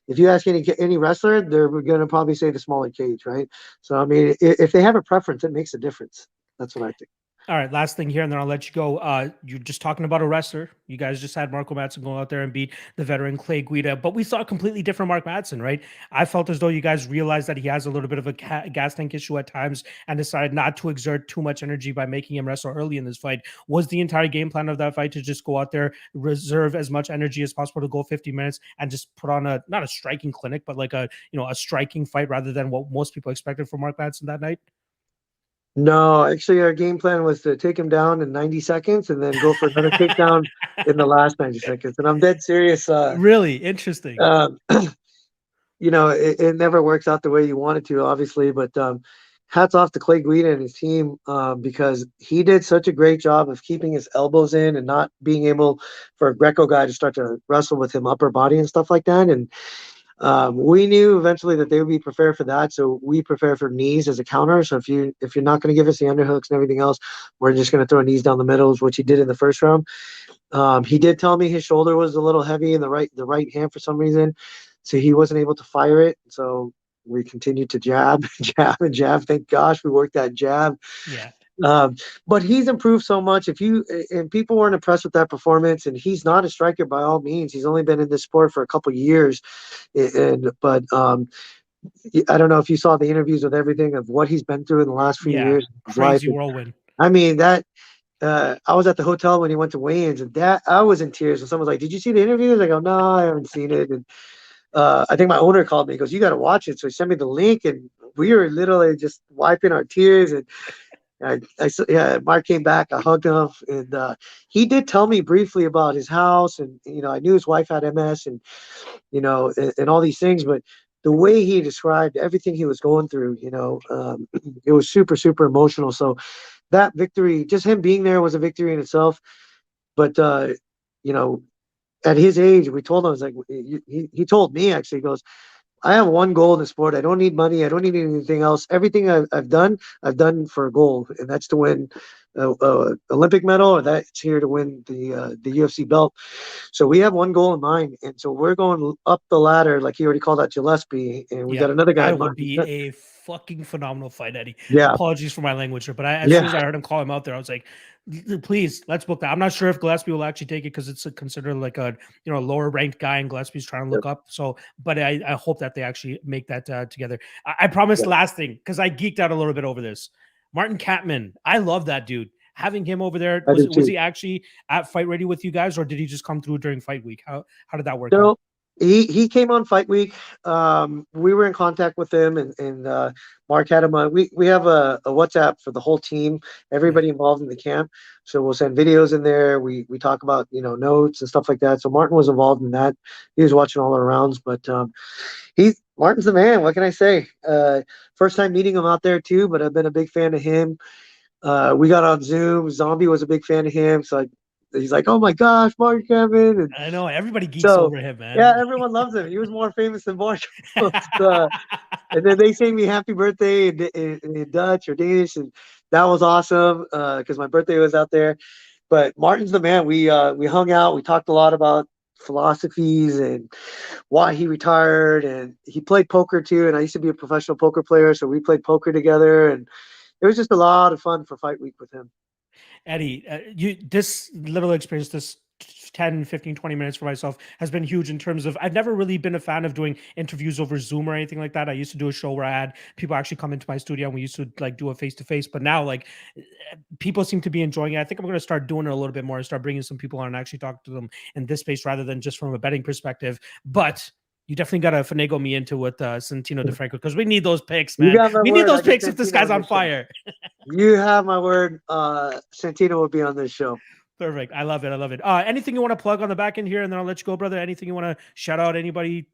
[SPEAKER 3] if you ask any wrestler, they're going to probably say the smaller cage, right? So I mean, if they have a preference, it makes a difference. That's what I think.
[SPEAKER 1] All right, last thing here, and then I'll let you go. You're just talking about a wrestler. You guys just had Marco Madsen go out there and beat the veteran Clay Guida, but we saw a completely different Mark Madsen, right? I felt as though you guys realized that he has a little bit of a gas tank issue at times and decided not to exert too much energy by making him wrestle early in this fight. Was the entire game plan of that fight to just go out there, reserve as much energy as possible to go 50 minutes and just put on not a striking clinic, but like a striking fight rather than what most people expected from Mark Madsen that night?
[SPEAKER 3] No, actually, our game plan was to take him down in 90 seconds and then go for another takedown in the last 90 seconds. And I'm dead serious.
[SPEAKER 1] Really interesting.
[SPEAKER 3] It never works out the way you want it to, obviously, but hats off to Clay Guida and his team because he did such a great job of keeping his elbows in and not being able for a Greco guy to start to wrestle with him upper body and stuff like that. And we knew eventually that they would be prepared for that, so we prepare for knees as a counter. So if you're not going to give us the underhooks and everything else, we're just going to throw knees down the middles, which he did in the first round. He did tell me his shoulder was a little heavy in the right hand for some reason, so he wasn't able to fire it. So we continued to jab, jab, and jab. Thank gosh we worked that jab.
[SPEAKER 1] Yeah.
[SPEAKER 3] But he's improved so much. And people weren't impressed with that performance, and he's not a striker by all means. He's only been in this sport for a couple of years, but I don't know if you saw the interviews with everything of what he's been through in the last few years.
[SPEAKER 1] Crazy whirlwind.
[SPEAKER 3] I mean that. I was at the hotel when he went to weigh-ins, and that I was in tears. And someone was like, "Did you see the interviews?" I go, "No, I haven't seen it." And I think my owner called me. He goes, "You got to watch it." So he sent me the link, and we were literally just wiping our tears. And Mark came back. I hugged him, and he did tell me briefly about his house, and I knew his wife had MS, and and all these things. But the way he described everything he was going through, it was super, super emotional. So that victory, just him being there, was a victory in itself. But at his age, we told him, I was like, he told me actually, he goes, "I have one goal in the sport. I don't need money. I don't need anything else. Everything I've done for a goal, and that's to win Olympic medal, or that's here to win the UFC belt. So we have one goal in mind, and so we're going up the ladder, like he already called out Gillespie, and we got another guy.
[SPEAKER 1] That would be a fucking phenomenal fight, Eddie.
[SPEAKER 3] Yeah.
[SPEAKER 1] Apologies for my language here, but as soon as I heard him call him out there, I was like, please, let's book that. I'm not sure if Gillespie will actually take it because it's considered like a lower ranked guy, and Gillespie's trying to look up. So, but I hope that they actually make that together. I promise. Last thing, because I geeked out a little bit over this. Martin Kampmann, I love that dude. Having him over there, was he actually at Fight Ready with you guys, or did he just come through during fight week? How did that work out?
[SPEAKER 3] He came on fight week. We were in contact with him, and Mark had him on. We have a WhatsApp for the whole team, everybody involved in the camp. So we'll send videos in there. We talk about notes and stuff like that. So Martin was involved in that. He was watching all our rounds, but Martin's the man. What can I say? First time meeting him out there too, but I've been a big fan of him. We got on Zoom. Zombie was a big fan of him, so he's like, "Oh my gosh, Mark Kevin!" And
[SPEAKER 1] I know everybody geeks over him, man.
[SPEAKER 3] Yeah, everyone loves him. He was more famous than Mark. And then they sang me "Happy Birthday" in Dutch or Danish, and that was awesome because my birthday was out there. But Martin's the man. We hung out. We talked a lot about philosophies and why he retired, and he played poker too. And I used to be a professional poker player, so we played poker together, and it was just a lot of fun for fight week with him.
[SPEAKER 1] Eddie, this little experience, this 10, 15, 20 minutes for myself has been huge in terms of, I've never really been a fan of doing interviews over Zoom or anything like that. I used to do a show where I had people actually come into my studio and we used to like do a face-to-face, but now like people seem to be enjoying it. I think I'm going to start doing it a little bit more and start bringing some people on and actually talk to them in this space rather than just from a betting perspective. But you definitely got to finagle me into with Santino DeFranco because we need those picks, man. We need those picks if this guy's on fire.
[SPEAKER 3] You have my word. Santino will be on this show.
[SPEAKER 1] Perfect. I love it. I love it. Anything you want to plug on the back end here, and then I'll let you go, brother. Anything you want to shout out? Anybody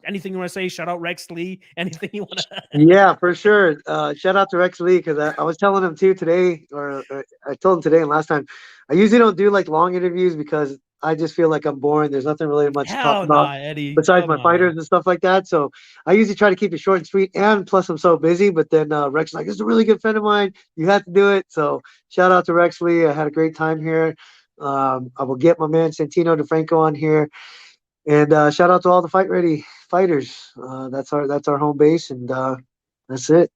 [SPEAKER 1] anything you want to say? Shout out Rex Lee. Anything you want to?
[SPEAKER 3] Yeah, for sure. Shout out to Rex Lee because I was telling him too today, or I told him today and last time. I usually don't do like long interviews because I just feel like I'm boring. There's nothing really much to talk about besides my fighters and stuff like that. So I usually try to keep it short and sweet. And plus, I'm so busy. But then Rex is like, "This is a really good friend of mine. You have to do it." So shout out to Rex Lee. I had a great time here. I will get my man Santino DeFranco on here. And shout out to all the Fight Ready fighters. That's our home base, and that's it.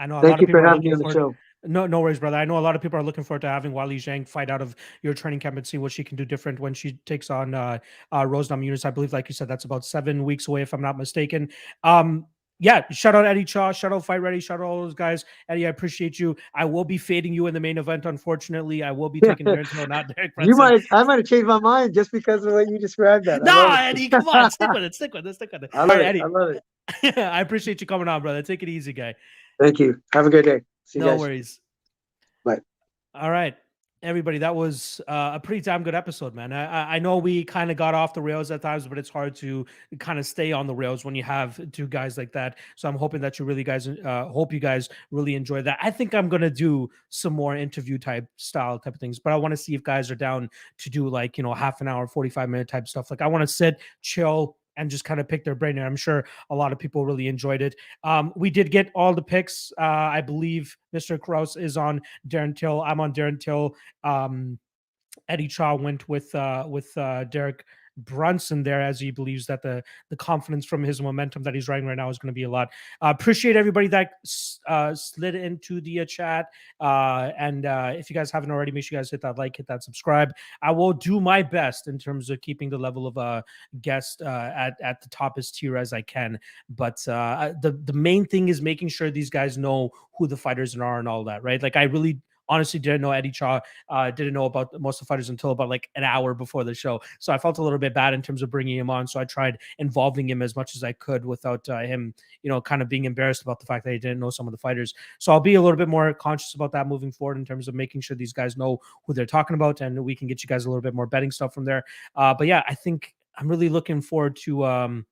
[SPEAKER 1] I know.
[SPEAKER 3] Thank you for having me on the show.
[SPEAKER 1] No worries, brother. I know a lot of people are looking forward to having Wali Zhang fight out of your training camp and see what she can do different when she takes on Rose Namajunas. I believe, like you said, that's about 7 weeks away, if I'm not mistaken. Yeah, shout out Eddie Chaw, shout out Fight Ready, shout out all those guys. Eddie, I appreciate you. I will be fading you in the main event, unfortunately. I will be taking Darren Till, not Derek Brunson.
[SPEAKER 3] I might have changed my mind just because of what you described. That.
[SPEAKER 1] No, Eddie, come on, stick with it.
[SPEAKER 3] I
[SPEAKER 1] All
[SPEAKER 3] love
[SPEAKER 1] right,
[SPEAKER 3] it.
[SPEAKER 1] Eddie.
[SPEAKER 3] I love it.
[SPEAKER 1] I appreciate you coming on, brother. Take it easy, guy.
[SPEAKER 3] Thank you. Have a good day. See you
[SPEAKER 1] No
[SPEAKER 3] guys.
[SPEAKER 1] worries.
[SPEAKER 3] Bye.
[SPEAKER 1] All right, everybody. That was a pretty damn good episode, man. I know we kind of got off the rails at times, but it's hard to kind of stay on the rails when you have two guys like that. So I'm hoping that you really guys, hope you guys really enjoy that. I think I'm gonna do some more interview type of things, but I want to see if guys are down to do like, half an hour, 45-minute type stuff. Like I want to sit, chill, and just kind of pick their brain. And I'm sure a lot of people really enjoyed it. We did get all the picks. I believe Mr. Krause is on Darren Till. I'm on Darren Till. Eddie Chaw went with Derek Brunson there, as he believes that the confidence from his momentum that he's riding right now is going to be a lot. Appreciate everybody that slid into the chat. And if you guys haven't already, make sure you guys hit that like, hit that subscribe. I will do my best in terms of keeping the level of guest at the toppest tier as I can. But the main thing is making sure these guys know who the fighters are and all that, right? Like I really honestly didn't know Eddie Chaw, didn't know about most of the fighters until about like an hour before the show. So I felt a little bit bad in terms of bringing him on. So I tried involving him as much as I could without him, kind of being embarrassed about the fact that he didn't know some of the fighters. So I'll be a little bit more conscious about that moving forward in terms of making sure these guys know who they're talking about, and we can get you guys a little bit more betting stuff from there. But yeah, I think I'm really looking forward to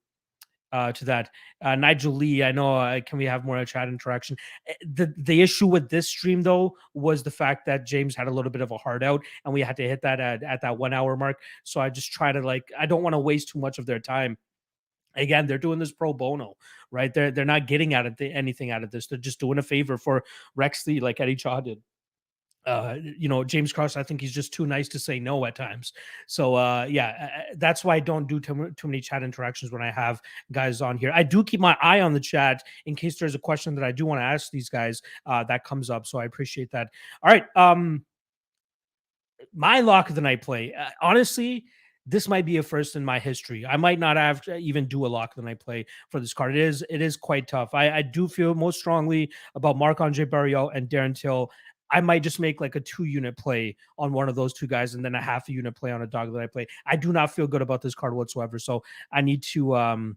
[SPEAKER 1] that. Nigel Lee, I know, can we have more chat interaction? The issue with this stream though was the fact that James had a little bit of a hard out and we had to hit that at that 1 hour mark. So I just try to I don't want to waste too much of their time. Again, they're doing this pro bono, right? They're not getting anything out of this. They're just doing a favor for Rex Lee, like Eddie Chaw did. James Krause, I think he's just too nice to say no at times. So that's why I don't do too many chat interactions when I have guys on here. I do keep my eye on the chat in case there's a question that I do want to ask these guys that comes up. So I appreciate that. All right. My lock of the night play. Honestly, this might be a first in my history. I might not have to even do a lock of the night play for this card. It is quite tough. I do feel most strongly about Marc-Andre Barriault and Darren Till. I might just make like a 2-unit play on one of those two guys and then a half a unit play on a dog that I play. I do not feel good about this card whatsoever. So I need to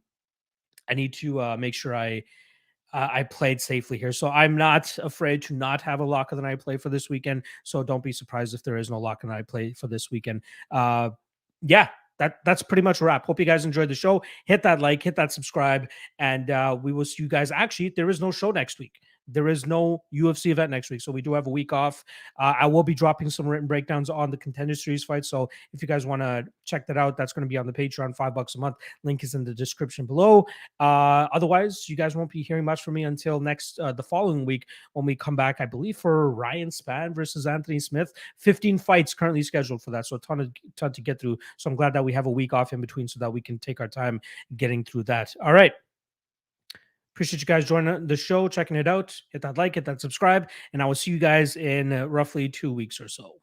[SPEAKER 1] make sure I played safely here. So I'm not afraid to not have a lock of the night play for this weekend. So don't be surprised if there is no lock of the night play for this weekend. That's pretty much a wrap. Hope you guys enjoyed the show. Hit that like, hit that subscribe, and we will see you guys. Actually, there is no show next week. There is no UFC event next week, so we do have a week off. I will be dropping some written breakdowns on the Contender Series fight, so if you guys want to check that out, that's going to be on the Patreon, $5 a month. Link is in the description below. Otherwise, you guys won't be hearing much from me until the following week when we come back, I believe, for Ryan Spann versus Anthony Smith. 15 fights currently scheduled for that, so a ton to get through. So I'm glad that we have a week off in between so that we can take our time getting through that. All right. Appreciate you guys joining the show, checking it out. Hit that like, hit that subscribe, and I will see you guys in roughly 2 weeks or so.